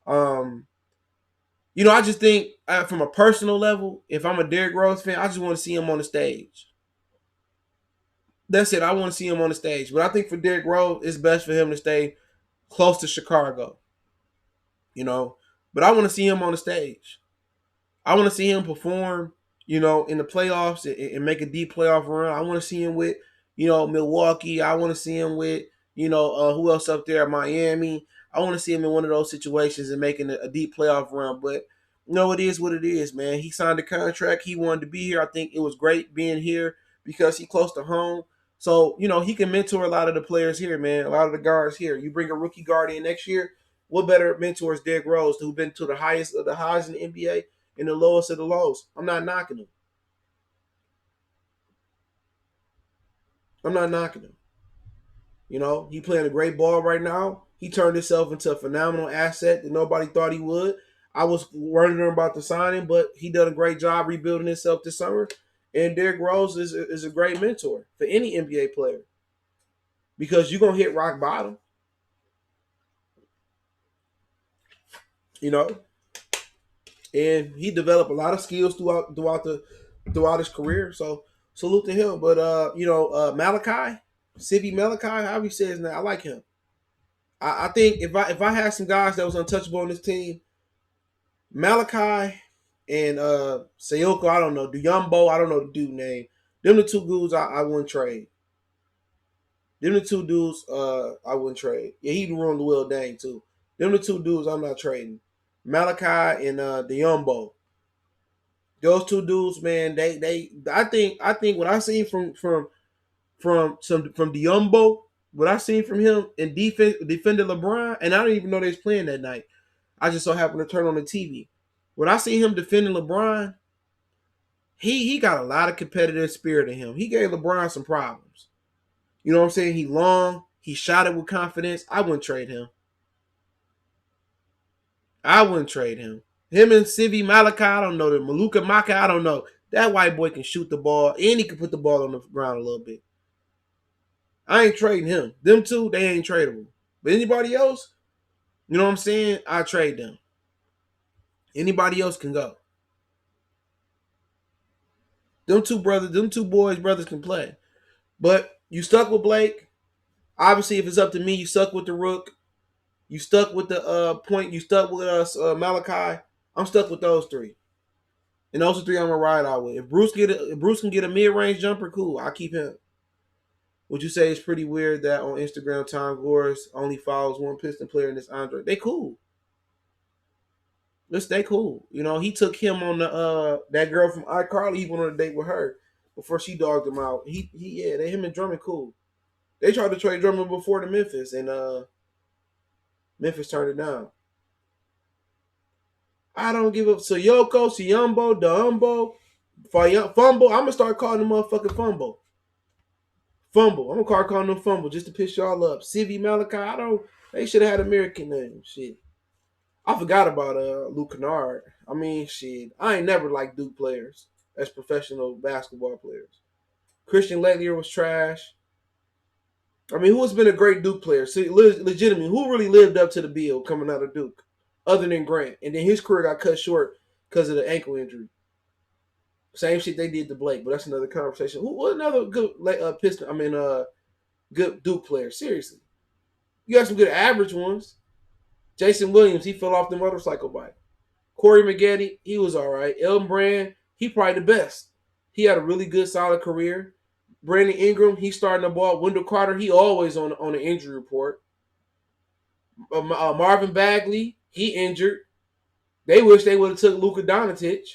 Speaker 1: I just think from a personal level, if I'm a Derrick Rose fan, I just want to see him on the stage. That's it. I want to see him on the stage. But I think for Derrick Rose, it's best for him to stay close to Chicago. But I want to see him on the stage. I want to see him perform, in the playoffs and make a deep playoff run. I want to see him with, Milwaukee. I want to see him with, who else up there? Miami. I want to see him in one of those situations and making a deep playoff run. But, it is what it is, man. He signed a contract. He wanted to be here. I think it was great being here because he's close to home. So, he can mentor a lot of the players here, man, a lot of the guards here. You bring a rookie guard in next year, what better mentor is Derrick Rose, who's been to the highest of the highs in the NBA and the lowest of the lows? I'm not knocking him. He playing a great ball right now. He turned himself into a phenomenal asset that nobody thought he would. I was wondering about the signing, but he done a great job rebuilding himself this summer. And Derrick Rose is a great mentor for any NBA player because you're going to hit rock bottom. And he developed a lot of skills throughout his career. So salute to him. But Malachi, Sivi Malachi, however he says now, I like him. I think if I had some guys that was untouchable on this team, Malachi and Sekou, I don't know, Doumbouya, I don't know the dude name. Them the two dudes I wouldn't trade. Them the two dudes I wouldn't trade. Yeah, he'd ruin Will Dang too. Them the two dudes I'm not trading. Malachi and Doumbouya. Those two dudes, man, I think what I seen from Doumbouya, what I seen from him in defending LeBron, and I didn't even know they was playing that night. I just so happened to turn on the TV. When I see him defending LeBron, he got a lot of competitive spirit in him. He gave LeBron some problems. You know what I'm saying? He long. He shot it with confidence. I wouldn't trade him. Him and Sivi Malachi, I don't know. The Maluka Maka, I don't know. That white boy can shoot the ball, and he can put the ball on the ground a little bit. I ain't trading him. Them two, they ain't tradable. But anybody else, you know what I'm saying? I trade them. Anybody else can go. Them two brothers can play. But you stuck with Blake. Obviously, if it's up to me, you stuck with the Rook. You stuck with the point. You stuck with us, Malachi. I'm stuck with those three. And those are three I'm gonna ride out with. If Bruce can get a mid-range jumper, cool. I'll keep him. Would you say it's pretty weird that on Instagram, Tom Gore's only follows one Piston player and it's Andre? They cool. Let's stay cool. He took him on the that girl from iCarly. He went on a date with her before she dogged him out. Him and Drummond cool. They tried to trade Drummond before to Memphis, and Memphis turned it down. I don't give up. Sayoko, Doumbouya, Fumble. I'm gonna start calling him motherfucking Fumble. Fumble. I'm gonna calling them Fumble just to piss y'all up. Civi Malachi. They should have had American names. Shit. I forgot about Luke Kennard. I mean, shit. I ain't never liked Duke players as professional basketball players. Christian Laettner was trash. I mean, who has been a great Duke player? See, legitimately, who really lived up to the bill coming out of Duke, other than Grant? And then his career got cut short because of the ankle injury. Same shit they did to Blake, but that's another conversation. What another good Piston? I mean, good Duke player. Seriously, you got some good average ones. Jason Williams, he fell off the motorcycle bike. Corey McGetty, he was all right. Elton Brand, he probably the best. He had a really good, solid career. Brandon Ingram, he starting the ball. Wendell Carter, he always on the injury report. Marvin Bagley, he injured. They wish they would have took Luka Doncic.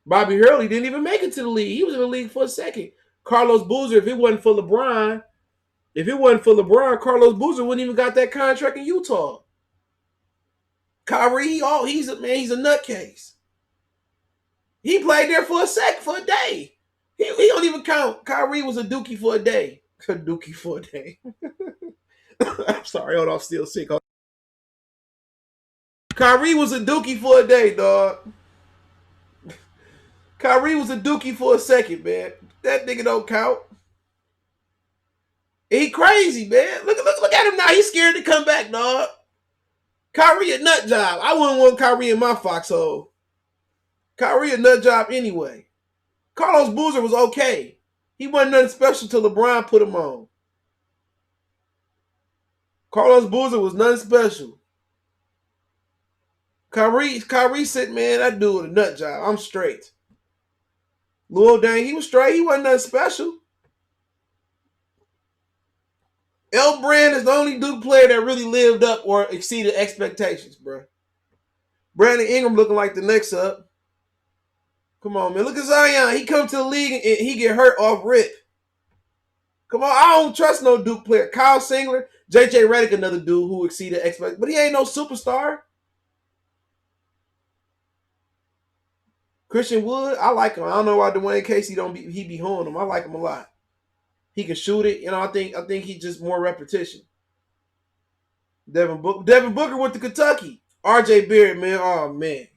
Speaker 1: Bobby Hurley didn't even make it to the league. He was in the league for a second. Carlos Boozer, if it wasn't for LeBron, Carlos Boozer wouldn't even got that contract in Utah. Kyrie, he's a nutcase. He played there for a day. He don't even count. Kyrie was a dookie for a day. A dookie for a day. I'm sorry, hold on, I'm still sick. Kyrie was a dookie for a day, dog. Kyrie was a dookie for a second, man. That nigga don't count. He crazy, man. Look at him now. He's scared to come back, dog. Kyrie a nut job. I wouldn't want Kyrie in my foxhole. Kyrie a nut job anyway. Carlos Boozer was okay. He wasn't nothing special till LeBron put him on. Carlos Boozer was nothing special. Kyrie said, man, that dude was a nut job. I'm straight. Lil Dane, he was straight. He wasn't nothing special. El Brand is the only Duke player that really lived up or exceeded expectations, bro. Brandon Ingram looking like the next up. Come on, man. Look at Zion. He come to the league and he get hurt off rip. Come on. I don't trust no Duke player. Kyle Singler, J.J. Redick, another dude who exceeded expectations. But he ain't no superstar. Christian Wood, I like him. I don't know why Dwayne Casey he be honing him. I like him a lot. He can shoot it. You know, I think he just more repetition. Devin Booker went to Kentucky. RJ Barrett, man. Oh, man.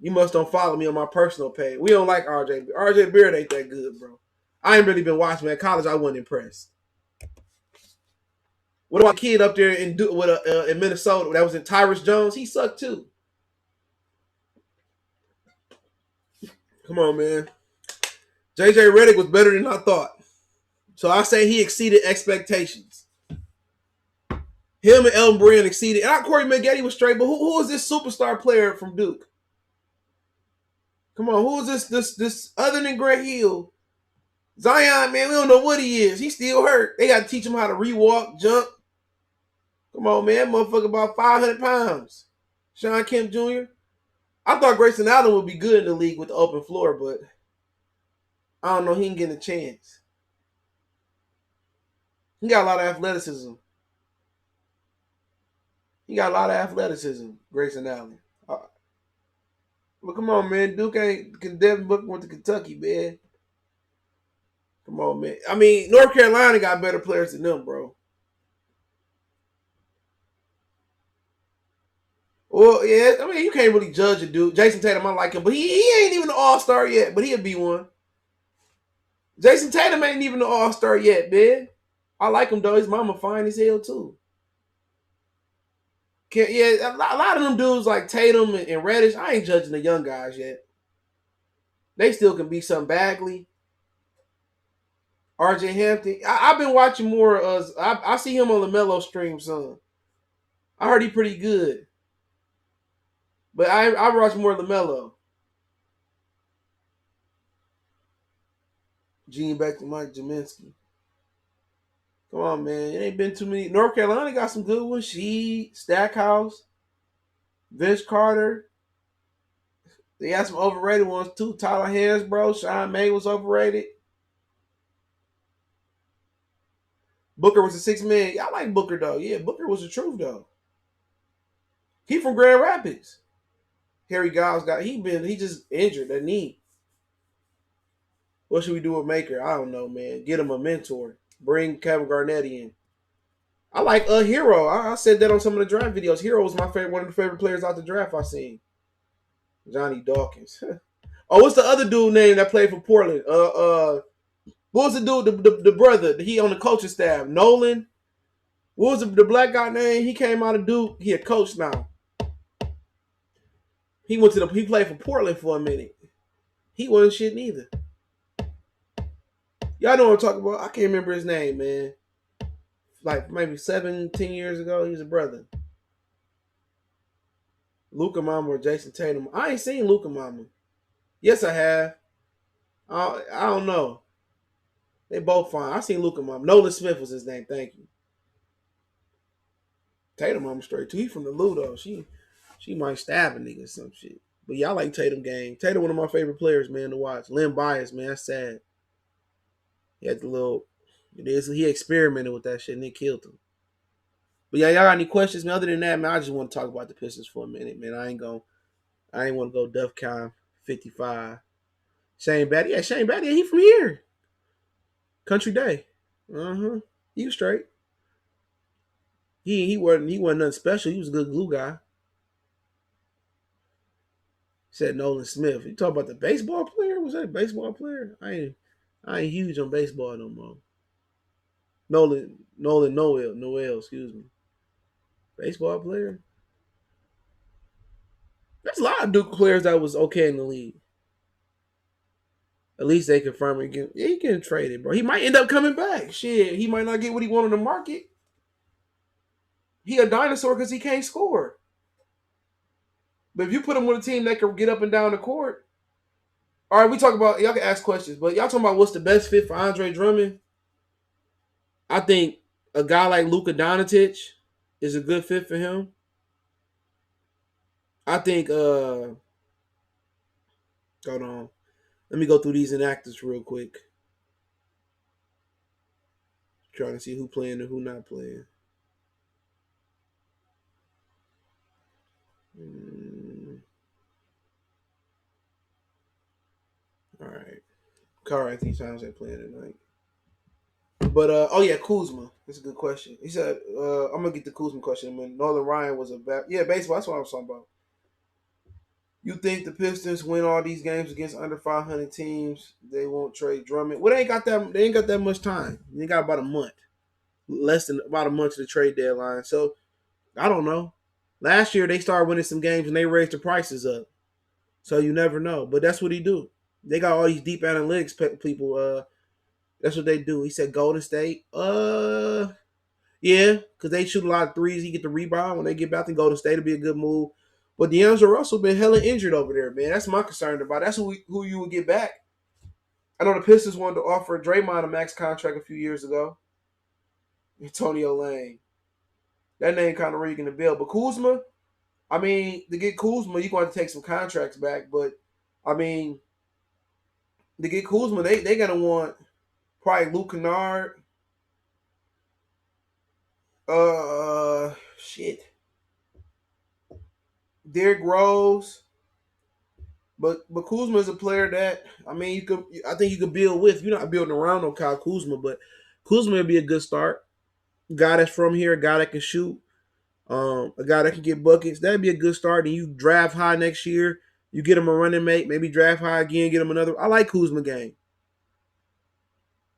Speaker 1: You must don't follow me on my personal page. We don't like RJ. RJ Barrett ain't that good, bro. I ain't really been watching, man. College, I wasn't impressed. What about a kid up there in Minnesota that was in Tyrus Jones? He sucked too. Come on, man. J.J. Redick was better than I thought. So I say he exceeded expectations. Him and Elton Brand exceeded. And Corey McGetty was straight, but who is this superstar player from Duke? Come on, who is this other than Grant Hill? Zion, man, we don't know what he is. He's still hurt. They got to teach him how to rewalk, jump. Come on, man. Motherfucker about 500 pounds. Sean Kemp Jr. I thought Grayson Allen would be good in the league with the open floor, but I don't know. He ain't getting a chance. He got a lot of athleticism. Grayson Allen. But come on, man. Duke ain't. Devin Booker went to Kentucky, man. Come on, man. I mean, North Carolina got better players than them, bro. Well, yeah, I mean, you can't really judge a dude. Jason Tatum, I like him, but he ain't even an all-star yet, but he'll be one. Jason Tatum ain't even an all-star yet, man. I like him, though. His mama fine as hell, too. A lot of them dudes like Tatum and Reddish, I ain't judging the young guys yet. They still can be some Bagley. RJ Hampton. I've been watching more. I see him on the LaMelo stream, son. I heard he pretty good. But I watch more LaMelo. Gene back to Mike Jaminski. Come on, man. It ain't been too many. North Carolina got some good ones. Stackhouse, Vince Carter. They got some overrated ones, too. Tyler Hansbrough. Sean May was overrated. Booker was a 6-man. I like Booker, though. Yeah, Booker was the truth, though. He from Grand Rapids. Harry Giles he just injured a knee. What should we do with Maker? I don't know, man. Get him a mentor. Bring Kevin Garnett in. I like a Hero. I said that on some of the draft videos. Hero was my favorite, one of the favorite players out the draft I seen. Johnny Dawkins. Oh, what's the other dude name that played for Portland? What was the dude? The brother. He on the coaching staff. Nolan. What was the black guy name? He came out of Duke. He a coach now. He played for Portland for a minute. He wasn't shit neither. Y'all know what I'm talking about. I can't remember his name, man. Like maybe 10 years ago, he was a brother. Luka Mama or Jason Tatum. I ain't seen Luka Mama. Yes, I have. I don't know. They both fine. I seen Luka Mama. Nolan Smith was his name. Thank you. Tatum Mama straight too. He from the Lou though. She might stab a nigga or some shit. But yeah, I like Tatum game. Tatum one of my favorite players, man, to watch. Lynn Bias, man, that's sad. He had the little. He experimented with that shit and it killed him. But yeah, y'all got any questions, man? Other than that, man, I just want to talk about the Pistons for a minute, man. I ain't want to go DEFCON 55. Shane Battier. Yeah, Shane Battier, he from here. Country Day. He was straight. He wasn't nothing special. He was a good glue guy. Said Nolan Smith. You talk about the baseball player? Was that a baseball player? I ain't huge on baseball no more. Nolan Noel, excuse me. Baseball player? There's a lot of Duke players that was okay in the league. At least they confirm it again. Yeah, he can trade it, bro. He might end up coming back. Shit, he might not get what he wanted on the market. He a dinosaur because he can't score. But if you put him with a team that can get up and down the court, all right, we talk about, y'all can ask questions, but y'all talking about what's the best fit for Andre Drummond? I think a guy like Luka Doncic is a good fit for him. I think, hold on. Let me go through these inactives real quick. Trying to see who playing and who not playing. All right. Carl Anthony Towns ain't playing tonight. But Kuzma. That's a good question. He said, I'm gonna get the Kuzma question. When Nolan Ryan was baseball. That's what I was talking about. You think the Pistons win all these games against under 500 teams? They won't trade Drummond. Well, they ain't got that much time. They got about a month, less than about a month to the trade deadline. So I don't know. Last year they started winning some games and they raised the prices up. So you never know. But that's what he do. They got all these deep analytics people. That's what they do. He said Golden State. Yeah, because they shoot a lot of threes. He get the rebound when they get back to Golden State. It'll be a good move. But D'Angelo Russell been hella injured over there, man. That's my concern about. That's who you would get back. I know the Pistons wanted to offer Draymond a max contract a few years ago. Antonio Lane. That name kind of ringing the bell. But Kuzma, I mean, to get Kuzma, you're going to take some contracts back. But, I mean, to get Kuzma, they going to want probably Luke Kennard. Derrick Rose. But Kuzma is a player that, I mean, I think you could build with. You're not building around no Kyle Kuzma, but Kuzma would be a good start. A guy that's from here, a guy that can shoot, a guy that can get buckets. That'd be a good start. And you draft high next year. You get him a running mate, maybe draft high again, get him another. I like Kuzma game.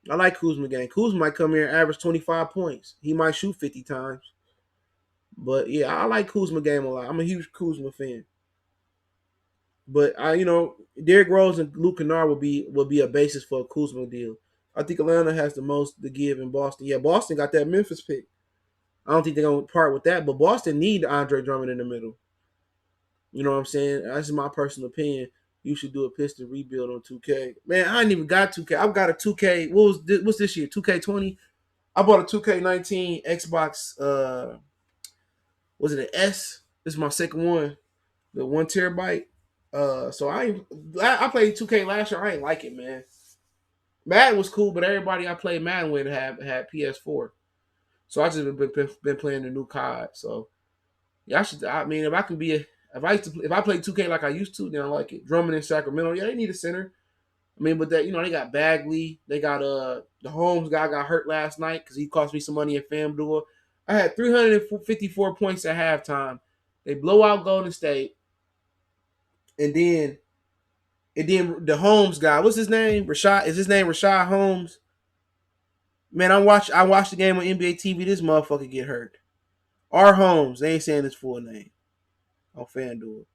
Speaker 1: Kuzma might come here and average 25 points. He might shoot 50 times. But yeah, I like Kuzma game a lot. I'm a huge Kuzma fan. But Derrick Rose and Luke Kennard will be a basis for a Kuzma deal. I think Atlanta has the most to give in Boston. Yeah, Boston got that Memphis pick. I don't think they're gonna part with that, but Boston need Andre Drummond in the middle. You know what I'm saying? That's my personal opinion. You should do a Piston rebuild on 2K. Man, I ain't even got 2K. I've got a 2K. What's this year? 2K20. I bought a 2K19 Xbox. Was it an S? This is my second one. The 1 terabyte. So I played 2K last year. I ain't like it, man. Madden was cool, but everybody I played Madden with had PS4. So I just been playing the new COD. So yeah, if I can be if I play 2K like I used to, then I like it. Drummond in Sacramento, yeah, they need a center. I mean, but that they got Bagley, they got the Holmes guy got hurt last night because he cost me some money at FanDuel. I had 354 points at halftime. They blow out Golden State, and then the Holmes guy, what's his name? Rashad is his name Rashad Holmes? Man, I watched the game on NBA TV. This motherfucker get hurt. R. Holmes, they ain't saying his full name on FanDuel.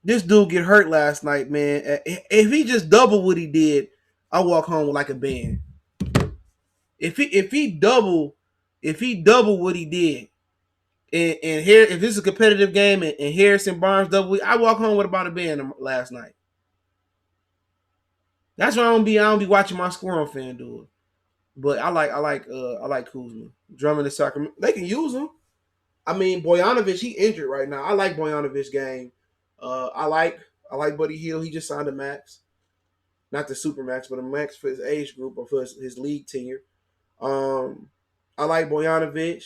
Speaker 1: This dude get hurt last night, man. If he just double what he did, I walk home with like a band. If he double what he did, and here if this is a competitive game and Harrison Barnes double, I walk home with about a band last night. That's why I don't be watching my score on FanDuel. But I like Kuzma. Drummond and Sacramento. They can use him. I mean, Bojanovic, he injured right now. I like Bojanovic's game. I like Buddy Hield. He just signed a max. Not the super max, but a max for his age group or for his league tenure. I like Bojanovic.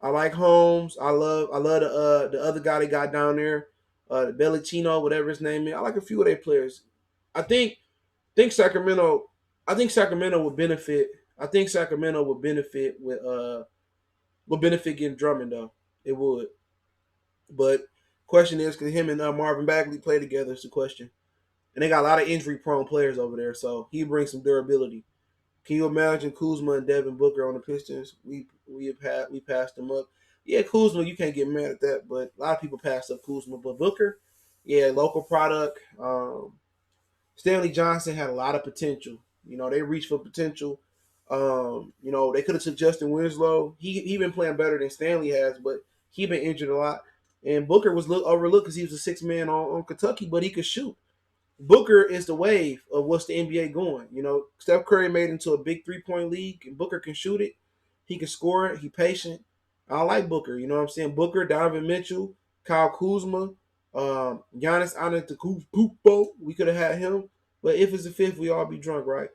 Speaker 1: I like Holmes. I love the other guy they got down there, Bellantino, whatever his name is. I like a few of their players. I think Sacramento. I think Sacramento would benefit. I think Sacramento would benefit would benefit getting Drummond though. It would. But question is, can him and Marvin Bagley play together? Is the question. And they got a lot of injury prone players over there, so he brings some durability. Can you imagine Kuzma and Devin Booker on the Pistons? We passed them up. Yeah, Kuzma, you can't get mad at that, but a lot of people passed up Kuzma. But Booker, yeah, local product. Stanley Johnson had a lot of potential. They reached for potential. They could have took Justin Winslow. He been playing better than Stanley has, but he been injured a lot. And Booker was overlooked because he was a sixth man on Kentucky, but he could shoot. Booker is the wave of what's the NBA going. Steph Curry made it into a big 3-point league, and Booker can shoot it. He can score it. He patient. I like Booker. You know what I'm saying? Booker, Donovan Mitchell, Kyle Kuzma, Giannis Antetokounmpo. We could have had him, but if it's a fifth, we all be drunk, right?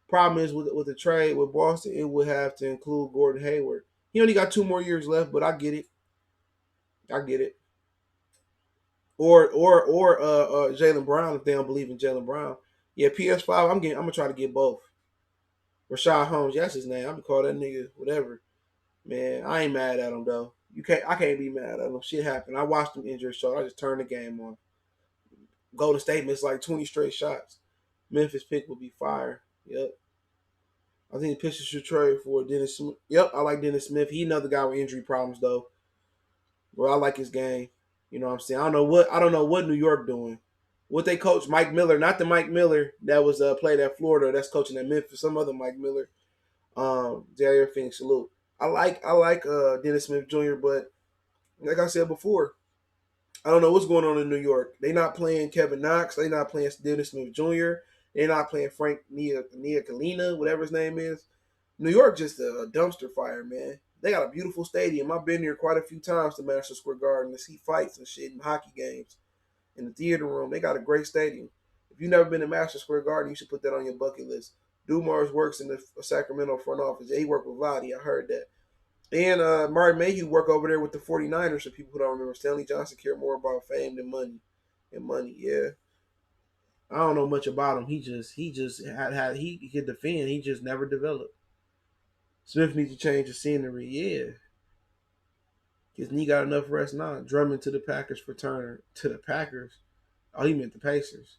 Speaker 1: Problem is with the trade with Boston, it would have to include Gordon Hayward. He only got 2 more years left, but I get it. I get it. Or Jaylen Brown if they don't believe in Jaylen Brown. Yeah, PS5. I'm gonna try to get both. Rashad Holmes, yeah, that's his name. I'm gonna call that nigga whatever. Man, I ain't mad at him though. I can't be mad at him. Shit happened. I watched him injured shot. I just turned the game on. Golden State missed like 20 straight shots. Memphis pick will be fire. Yep. I think the Pistons should trade for Dennis Smith. Yep, I like Dennis Smith. He another guy with injury problems though. Well, I like his game. You know what I'm saying? I don't know what New York doing. What they coach Mike Miller, not the Mike Miller that was played at Florida, that's coaching at Memphis, some other Mike Miller. Jair Phoenix salute. I like Dennis Smith Jr., but like I said before, I don't know what's going on in New York. They not playing Kevin Knox, they not playing Dennis Smith Jr., they're not playing Frank Kalina, whatever his name is. New York just a dumpster fire, man. They got a beautiful stadium. I've been here quite a few times to Madison Square Garden to see fights and shit and hockey games. In the theater room, they got a great stadium. If you've never been to Madison Square Garden, you should put that on your bucket list. Dumars works in the Sacramento front office. Yeah, he worked with Vladi. I heard that. And Martin Mayhew work over there with the 49ers for people who don't remember. Stanley Johnson cared more about fame than money. And money, yeah. I don't know much about him. He just he could defend. He just never developed. Smith needs to change the scenery. Yeah. His knee got enough rest now. Drummond to the Packers for Turner. To the Packers. Oh, he meant the Pacers.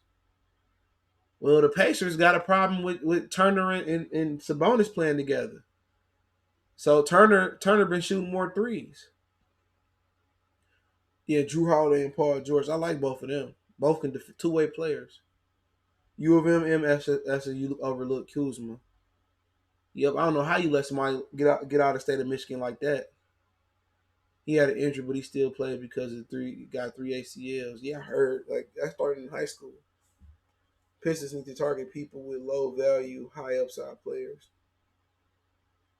Speaker 1: Well, the Pacers got a problem with Turner and Sabonis playing together. So Turner been shooting more threes. Yeah, Drew Holiday and Paul George. I like both of them. Both can two-way players. U of M as you overlook Kuzma. Yep, I don't know how you let somebody get out of the state of Michigan like that. He had an injury, but he still played because of got 3 ACLs. Yeah, I heard. Like, that started in high school. Pistons need to target people with low value, high upside players.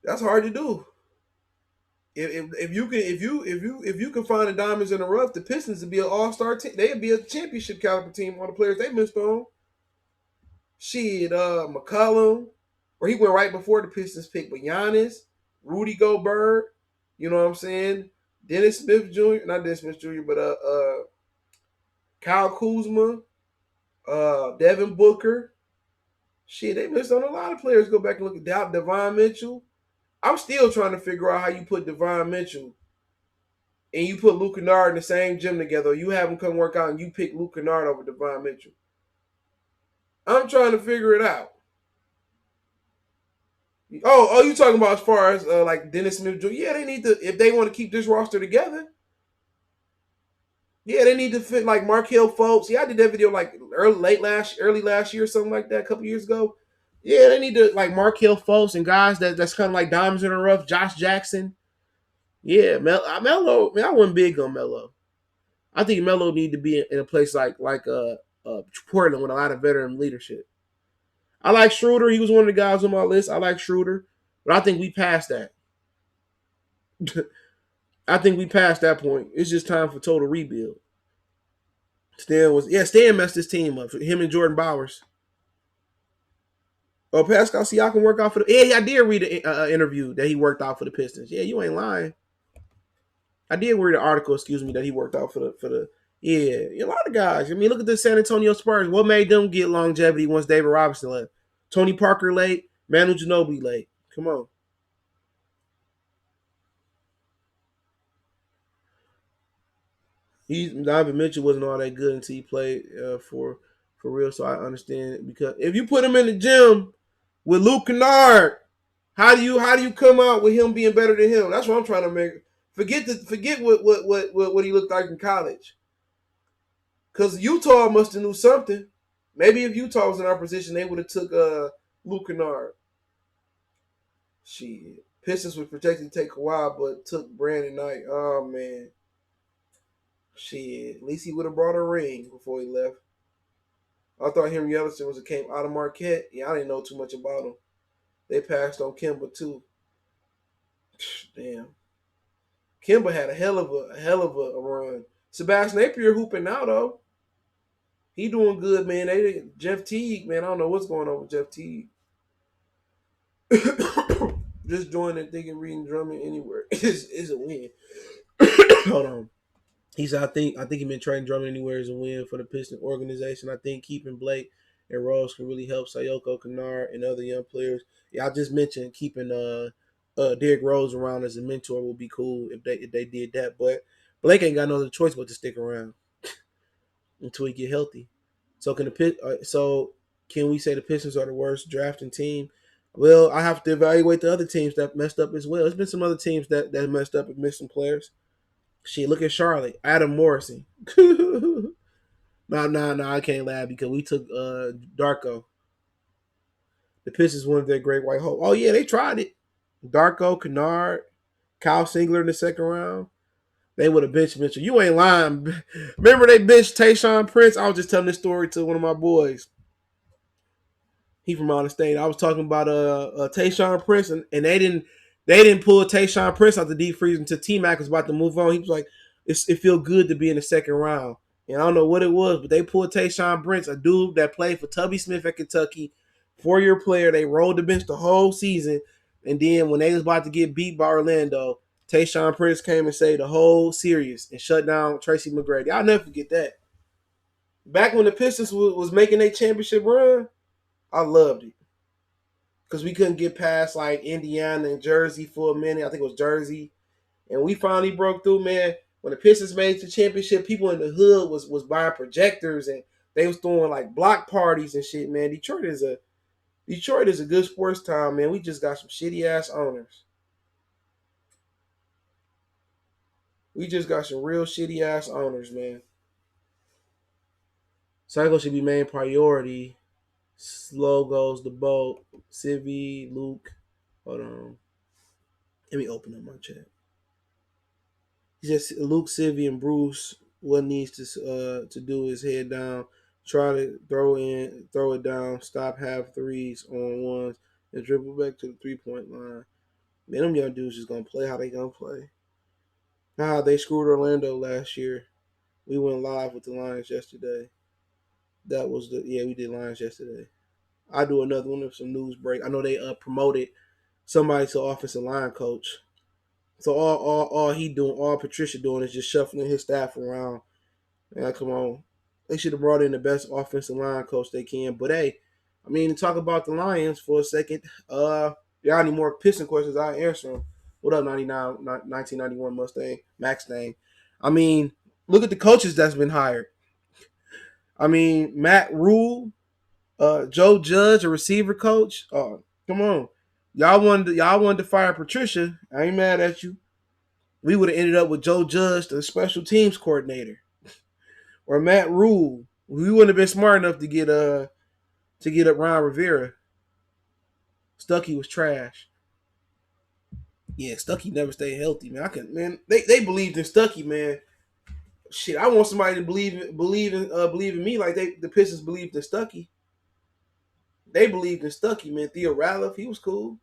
Speaker 1: That's hard to do. If you can find the diamonds in the rough, the Pistons would be an all-star team. They'd be a championship caliber team. All the players they missed on. Shit, McCollum, or he went right before the Pistons pick, but Giannis, Rudy Gobert, you know what I'm saying? Dennis Smith Jr., not Dennis Smith Jr., but Kyle Kuzma, Devin Booker, Shit, they missed on a lot of players. Go back and look at Devon Mitchell. I'm still trying to figure out how you put Devon Mitchell and you put Luke Kennard in the same gym together. Or you have them come work out and you pick Luke Kennard over Devon Mitchell. I'm trying to figure it out. Oh, you talking about as far as like Dennis Smith Jr.? Yeah, they need to if they want to keep this roster together. Yeah, they need to fit like Markelle Fultz. Yeah, I did that video like early last year, something like that, a couple years ago. Yeah, they need to like Markelle Fultz and guys that's kind of like diamonds in the rough. Josh Jackson. Yeah, Melo. Man, I wasn't big on Melo. I think Melo need to be in a place like Portland with a lot of veteran leadership. I like Schroeder. He was one of the guys on my list. I like Schroeder, but I think we passed that. I think we passed that point. It's just time for total rebuild. Stan messed his team up. Him and Jordan Bowers. Oh, Pascal Siakam work out for the. Yeah, I did read an interview that he worked out for the Pistons. Yeah, you ain't lying. I did read an article, that he worked out for the. Yeah, a lot of guys. I mean, look at the San Antonio Spurs. What made them get longevity once David Robinson left? Tony Parker late, Manu Ginobili late. Come on. Donovan Mitchell wasn't all that good until he played for real. So I understand because if you put him in the gym with Luke Kennard, how do you come out with him being better than him? That's what I'm trying to make. Forget what he looked like in college. Because Utah must have knew something. Maybe if Utah was in our position, they would have took Luke Kennard. Shit. Pistons was protected to take Kawhi, but took Brandon Knight. Oh man. Shit. At least he would have brought a ring before he left. I thought Henry Ellison came out of Marquette. Yeah, I didn't know too much about him. They passed on Kemba too. Damn. Kemba had a hell of a run. Sebastian Napier hooping now though. He doing good, man. Jeff Teague, man. I don't know what's going on with Jeff Teague. Just joining, thinking, reading Drummond anywhere is a win. Hold on. I think he been trading Drummond anywhere is a win for the Pistons organization. I think keeping Blake and Rose can really help Sayoko, Kennard, and other young players. Yeah, I just mentioned keeping Derrick Rose around as a mentor would be cool if they did that. But Blake ain't got no other choice but to stick around until he get healthy. So can we say the Pistons are the worst drafting team? Well, I have to evaluate the other teams that messed up as well. There's been some other teams that messed up and missed some players. Shit, look at Charlotte. Adam Morrison. No, I can't laugh because we took Darko. The Pistons wanted their great white hope. Oh, yeah, they tried it. Darko, Kennard, Kyle Singler in the second round. They would have benched Mitchell. You ain't lying. Remember they benched Tayshaun Prince? I was just telling this story to one of my boys. He from out of state. I was talking about Tayshaun Prince, and they didn't pull Tayshaun Prince out the deep freeze until T-Mac was about to move on. He was like, it feel good to be in the second round. And I don't know what it was, but they pulled Tayshaun Prince, a dude that played for Tubby Smith at Kentucky, 4-year player. They rolled the bench the whole season. And then when they was about to get beat by Orlando, Tayshaun Prince came and saved the whole series and shut down Tracy McGrady. I'll never forget that. Back when the Pistons was making their championship run, I loved it. Because we couldn't get past like Indiana and Jersey for a minute. I think it was Jersey. And we finally broke through, man. When the Pistons made the championship, people in the hood was buying projectors and they was throwing like block parties and shit, man. Detroit is a good sports town, man. We just got some shitty ass owners. We just got some real shitty ass owners, man. Cycle should be main priority. Slow goes the boat. Civi, Luke. Hold on. Let me open up my chat. He just Luke, Civi, and Bruce. What needs to do is head down, try to throw it down, stop half threes on ones, and dribble back to the 3-point line. Man, them young dudes just gonna play how they gonna play. How they screwed Orlando last year. We went live with the Lions yesterday. We did Lions yesterday. I do another one of some news break. I know they promoted somebody to offensive line coach. So all Patricia doing is just shuffling his staff around. Man, come on. They should have brought in the best offensive line coach they can. But hey, I mean, to talk about the Lions for a second. Y'all any more Piston questions? I answer them. What up, 1991 Mustang Max thing? I mean, look at the coaches that's been hired. I mean, Matt Rule, Joe Judge, a receiver coach. Oh, come on, y'all wanted to fire Patricia. I ain't mad at you. We would have ended up with Joe Judge, the special teams coordinator, or Matt Rule. We wouldn't have been smart enough to get up Ron Rivera. Stuckey was trash. Yeah, Stuckey never stayed healthy, man. They believed in Stuckey, man. Shit, I want somebody to believe in me like the Pistons believed in Stuckey. They believed in Stuckey, man. Theo Ratliff, he was cool.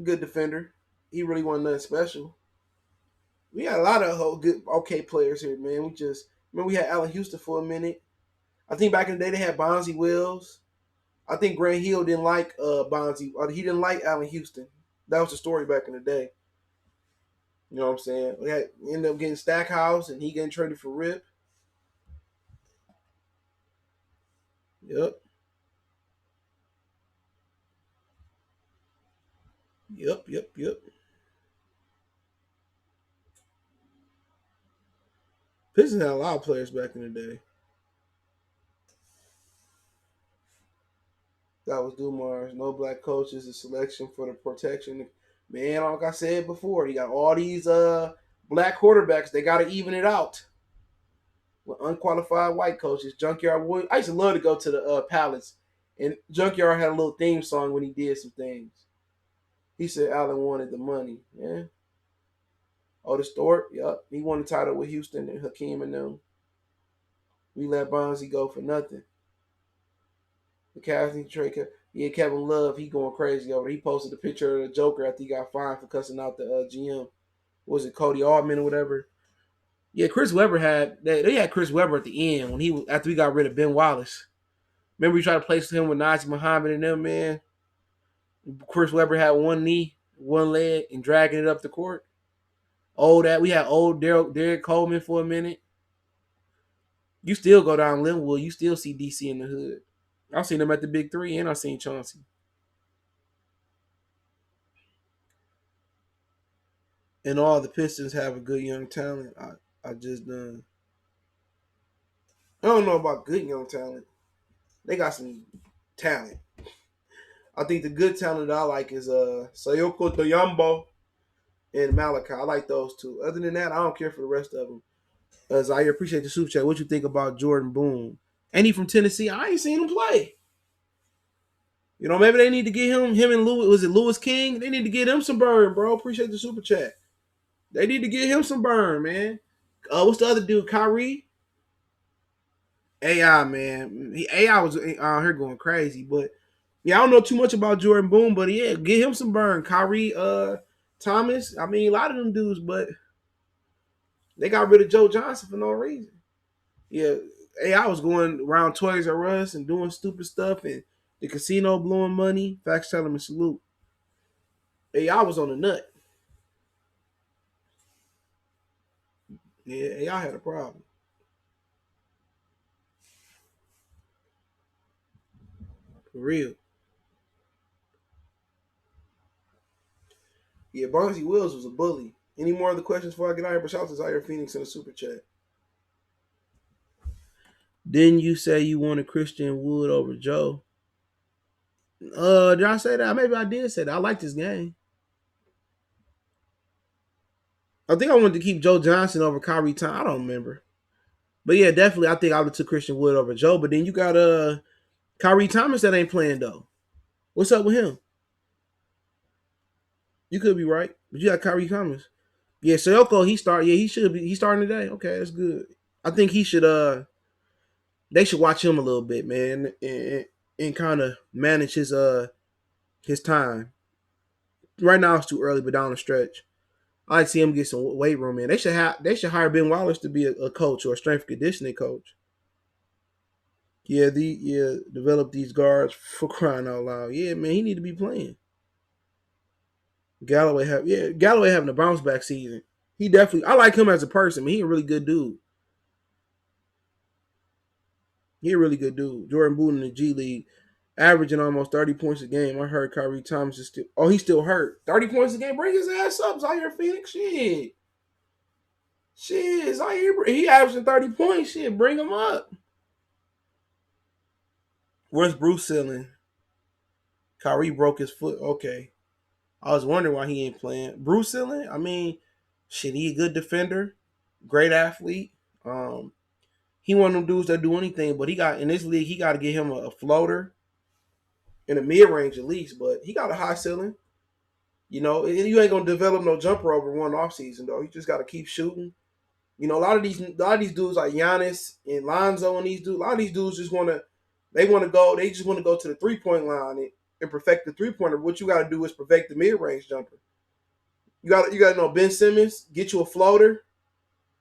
Speaker 1: Good defender. He really wasn't nothing special. We had a lot of good, okay players here, man. We had Allen Houston for a minute. I think back in the day they had Bonzi Wells. I think Grant Hill didn't like Bonzi. He didn't like Allen Houston. That was the story back in the day. You know what I'm saying? We ended up getting Stackhouse, and he getting traded for Rip. Yep. Yep. Pistons had a lot of players back in the day. That was Dumars. No black coaches. A selection for the protection. Man, like I said before, he got all these black quarterbacks. They got to even it out with unqualified white coaches. Junkyard Wood. I used to love to go to the Palace, and Junkyard had a little theme song when he did some things. He said Allen wanted the money. Yeah. Oh, the Stewart. Yup. He won the title with Houston and Hakeem and them. We let Bonzi go for nothing. The Cavs need to trade. Yeah, Kevin Love, he going crazy over there. He posted a picture of the Joker after he got fined for cussing out the GM. Was it Cody Altman or whatever? Yeah, Chris Webber they had Chris Webber at the end when after we got rid of Ben Wallace. Remember we tried to place him with Najee Muhammad and them, man. Chris Webber had one knee, one leg, and dragging it up the court. We had old Derrick Coleman for a minute. You still go down Linwood, you still see DC in the hood. I've seen them at the Big Three, and I've seen Chauncey. And all the Pistons have a good young talent. I just done. I don't know about good young talent. They got some talent. I think the good talent I like is Sayoko Toyambo and Malachi. I like those two. Other than that, I don't care for the rest of them. I appreciate the super chat. What you think about Jordan Boone? And he from Tennessee. I ain't seen him play. You know, maybe they need to get him and Louis. Was it Louis King? They need to get him some burn, bro. Appreciate the super chat. They need to get him some burn, man. What's the other dude? Kyrie? AI, man. AI was out here going crazy. But yeah, I don't know too much about Jordan Boone, but yeah, get him some burn. Kyrie Thomas. I mean, a lot of them dudes, but they got rid of Joe Johnson for no reason. Yeah, AI was going around Toys R Us and doing stupid stuff and the casino blowing money. Facts tell him a salute. AI was on the nut. Yeah, AI had a problem. For real. Yeah, Bonzi Wills was a bully. Any more other questions before I get out here? But shout out to Zaire Phoenix in the super chat. Didn't you say you wanted Christian Wood over Joe? Did I say that? Maybe I did say that. I like this game. I think I wanted to keep Joe Johnson over Kyrie Thompson. I don't remember. But yeah, definitely I think I would have took Christian Wood over Joe. But then you got Kyrie Thomas that ain't playing though. What's up with him? You could be right. But you got Kyrie Thomas. Yeah, Sayoko, he should be he's starting today. Okay, that's good. I think he should they should watch him a little bit, man, and kind of manage his time. Right now it's too early, but down the stretch, I'd see him get some weight room in. They should hire Ben Wallace to be a coach or a strength conditioning coach. Develop these guards for crying out loud. Yeah, man, he need to be playing. Galloway having a bounce back season. He definitely I like him as a person. Man, he a really good dude. He a really good dude. Jordan Boone in the G League, averaging almost 30 points a game. I heard Kyrie Thomas is still. Oh, he's still hurt. 30 points a game. Bring his ass up, Zaire Phoenix. Shit, Zaire. He averaging 30 points. Shit, bring him up. Where's Bruce ceiling? Kyrie broke his foot. Okay. I was wondering why he ain't playing. Bruce ceiling? I mean, shit, he a good defender, great athlete. Um, he one of them dudes that do anything, but he got in this league, he got to get him a floater in the mid range at least. But he got a high ceiling. You know, and you ain't gonna develop no jumper over one off season though. You just got to keep shooting. You know, a lot of these dudes like Giannis and Lonzo and these dudes, a lot of these dudes just they just want to go to the 3-point line and perfect the 3-pointer. What you got to do is perfect the mid range jumper. You got to know Ben Simmons, get you a floater.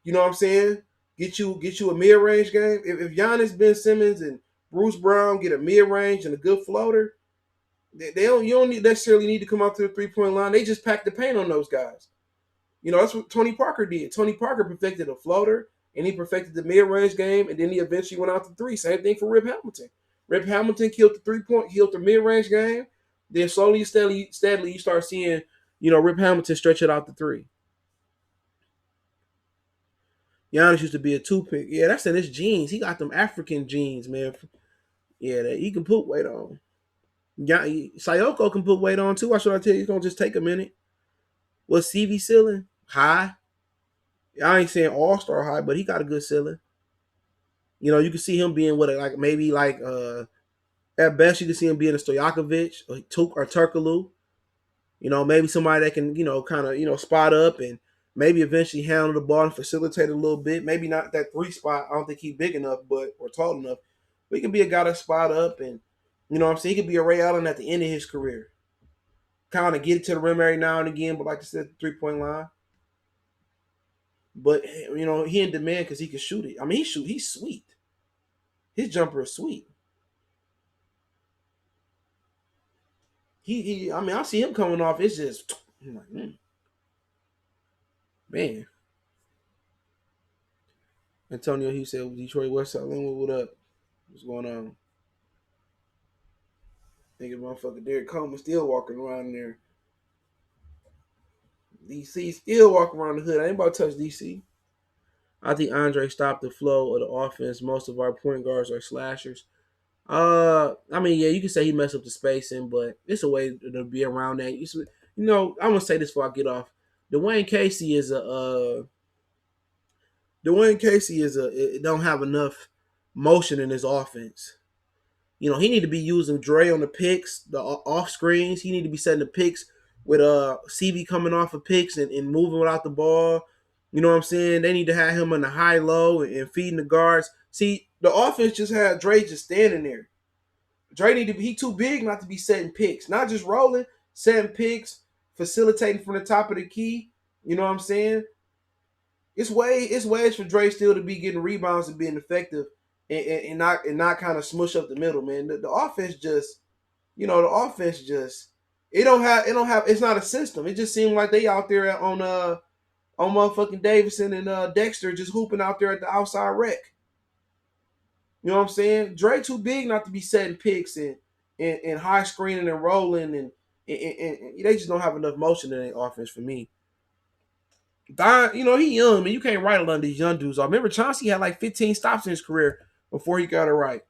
Speaker 1: You know what I'm saying? Get you a mid range game. If Giannis, Ben Simmons, and Bruce Brown get a mid range and a good floater, they don't you don't necessarily need to come out to the 3-point line. They just pack the paint on those guys. You know, that's what Tony Parker did. Tony Parker perfected a floater and he perfected the mid-range game, and then he eventually went out to three. Same thing for Rip Hamilton. Rip Hamilton killed the 3-point, killed the mid-range game. Then slowly, steadily, you start seeing, Rip Hamilton stretch it out to three. Giannis used to be a two-pick. Yeah, that's in his genes. He got them African genes, man. Yeah, that he can put weight on. Yeah, Sayoko can put weight on too. Why should I tell you? It's gonna just take a minute. What's CV ceiling? High. I ain't saying all-star high, but he got a good ceiling. You can see him being what like maybe like at best you can see him being a Stojakovic or Turkoglu. Maybe somebody that can kind of spot up and maybe eventually handle the ball and facilitate a little bit. Maybe not that three spot. I don't think he's big enough, or tall enough. But he can be a guy that spot up and what I'm saying. He could be a Ray Allen at the end of his career. Kind of get it to the rim every now and again, but like I said, the 3-point line. But he in demand because he can shoot it. I mean, he's sweet. His jumper is sweet. I mean, I see him coming off. It's just, I'm like, man. Antonio, he said, Detroit West Side Linwood, what up? What's going on? Nigga, motherfucker Derrick Coleman still walking around there. DC still walking around the hood. I ain't about to touch DC. I think Andre stopped the flow of the offense. Most of our point guards are slashers. I mean, yeah, you can say he messed up the spacing, but it's a way to be around that. I'm gonna say this before I get off. Dwayne Casey is it don't have enough motion in his offense. He need to be using Dre on the picks, the off screens. He need to be setting the picks with CB coming off of picks and moving without the ball. You know what I'm saying? They need to have him on the high low and feeding the guards. See, the offense just had Dre just standing there. Dre need to be too big not to be setting picks, not just rolling, setting picks, facilitating from the top of the key. You know what I'm saying? It's ways for Dre still to be getting rebounds and being effective and not kind of smush up the middle, man. The offense just it don't have it's not a system. It just seemed like they out there on motherfucking Davidson and Dexter just hooping out there at the outside rec. You know what I'm saying? Dre too big not to be setting picks and high screening and rolling and they just don't have enough motion in their offense for me. Don, he young, man. You can't write a lot of these young dudes. I remember Chauncey had like 15 stops in his career before he got it right.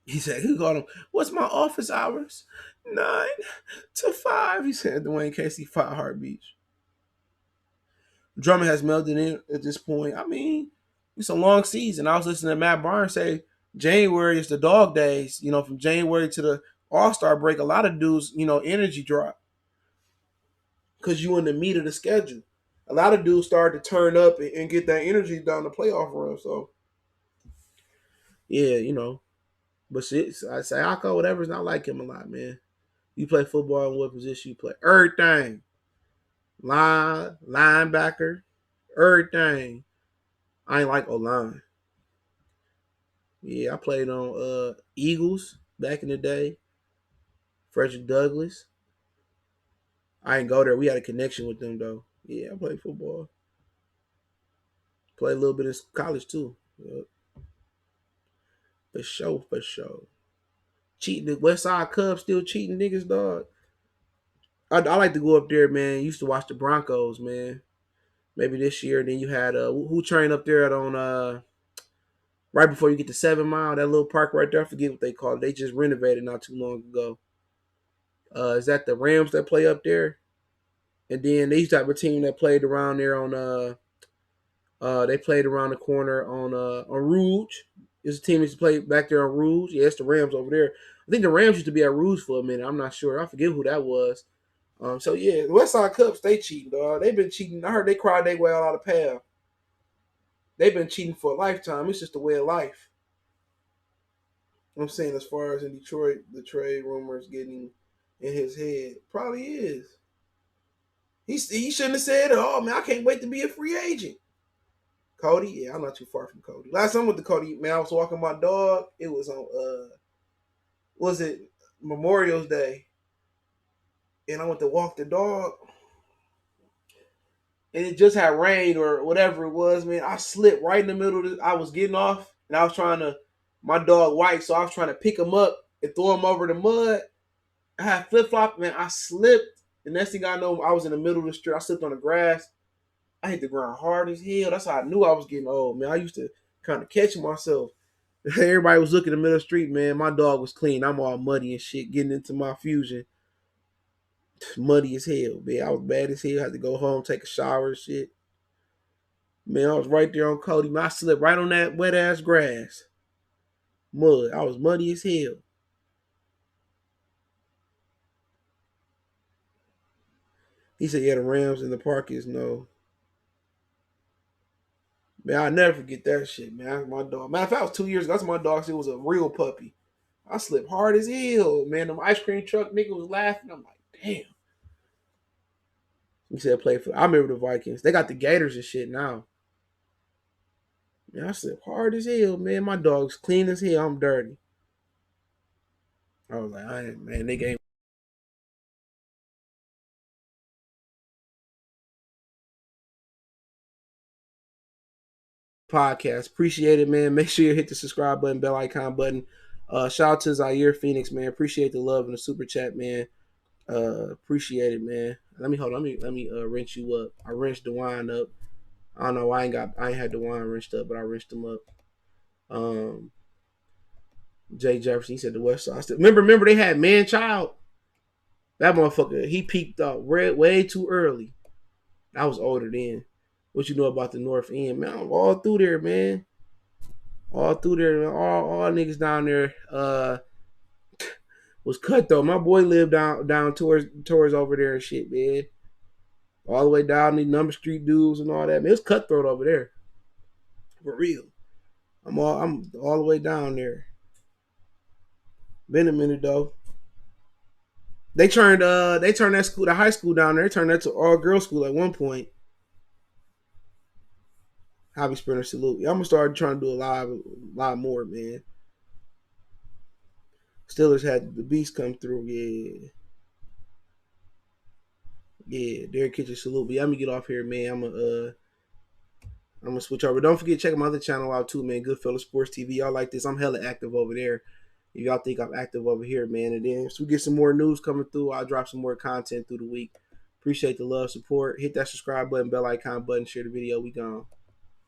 Speaker 1: He said, "Who called him? What's my office hours? 9 to 5." He said, "Dwayne Casey 5 heartbeats." Drummond has melted in at this point. I mean, it's a long season. I was listening to Matt Barnes say January is the dog days. From January to the All-Star break, a lot of dudes, energy drop because you in the meat of the schedule. A lot of dudes start to turn up and get that energy down the playoff run. So, yeah, But shit, I say Ako, whatever's not like him a lot, man. You play football in what position you play? Everything. Linebacker, everything. I ain't like O-line. Yeah, I played on Eagles back in the day. Frederick Douglass. I ain't go there. We had a connection with them though. Yeah, I played football. Played a little bit in college too. Yep. For sure, for sure. Cheating the West Side Cubs still cheating niggas, dog. I like to go up there, man. Used to watch the Broncos, man. Maybe this year. Then you had who trained up there on right before you get to 7 Mile, that little park right there. I forget what they call it. They just renovated not too long ago. Is that the Rams that play up there? And then they used to have a team that played around there on they played around the corner on Rouge. It's a team that used to play back there on Rouge. Yeah, it's the Rams over there. I think the Rams used to be at Rouge for a minute. I'm not sure. I forget who that was. So yeah, the West Side Cubs, they cheating, dog. They've been cheating. I heard they cried their way out of the path. They've been cheating for a lifetime. It's just a way of life. I'm saying, as far as in Detroit, the trade rumors getting in his head, probably is. He shouldn't have said, "Oh man, I can't wait to be a free agent." Cody, yeah, I'm not too far from Cody. Last time with the Cody, man, I was walking my dog. It was on was it Memorial's Day, and I went to walk the dog, and it just had rain or whatever it was, man. I slipped right in the middle of this. I was getting off, and I was trying to, my dog white, so I was trying to pick him up and throw him over the mud. I had flip flop, man. I slipped. The next thing I know, I was in the middle of the street. I slipped on the grass. I hit the ground hard as hell. That's how I knew I was getting old, man. I used to kind of catch myself. Everybody was looking in the middle of the street, man. My dog was clean. I'm all muddy and shit, getting into my fusion. Muddy as hell, man. I was bad as hell. I had to go home, take a shower and shit. Man, I was right there on Cody. Man, I slipped right on that wet ass grass. Mud. I was muddy as hell. He said, yeah, the Rams in the park is no. Man, I'll never forget that shit, man. That's my dog. Man, if that was 2 years ago, that's my dog. It was a real puppy. I slipped hard as hell, man. The ice cream truck nigga was laughing. I'm like, damn. He said play for. I remember the Vikings. They got the Gators and shit now. Man, I slipped hard as hell, man. My dog's clean as hell. I'm dirty. I was like, man, they gave podcast. Appreciate it, man. Make sure you hit the subscribe button, bell icon button. Shout out to Zaire Phoenix, man. Appreciate the love and the super chat, man. Appreciate it, man. Let me hold on. Let me wrench you up. I wrenched the wine up. I don't know. I ain't had the wine wrenched up, but I wrenched them up. Jay Jefferson, he said the West Side. Remember they had Man Child. That motherfucker, he peaked out way too early. I was older then. What you know about the North End, man? I'm all through there, man. All through there, man. All niggas down there was cut though. My boy lived down towards over there and shit, man. All the way down the Number Street dudes and all that. Man, it's cutthroat over there. For real. I'm all the way down there. Been a minute though. They turned that school, the high school down there, they turned that to all girls school at one point. Hobby Sprinter salute. I'm gonna start trying to do a lot more, man. Steelers had the beast come through, yeah. Yeah, Derrick Kitchen salute. But yeah, I'm gonna get off here, man. I'm gonna switch over. Don't forget, check my other channel out too, man. Goodfellas Sports TV. Y'all like this? I'm hella active over there. If y'all think I'm active over here, man. And then so we get some more news coming through, I'll drop some more content through the week. Appreciate the love, support. Hit that subscribe button, bell icon button, share the video. We gone.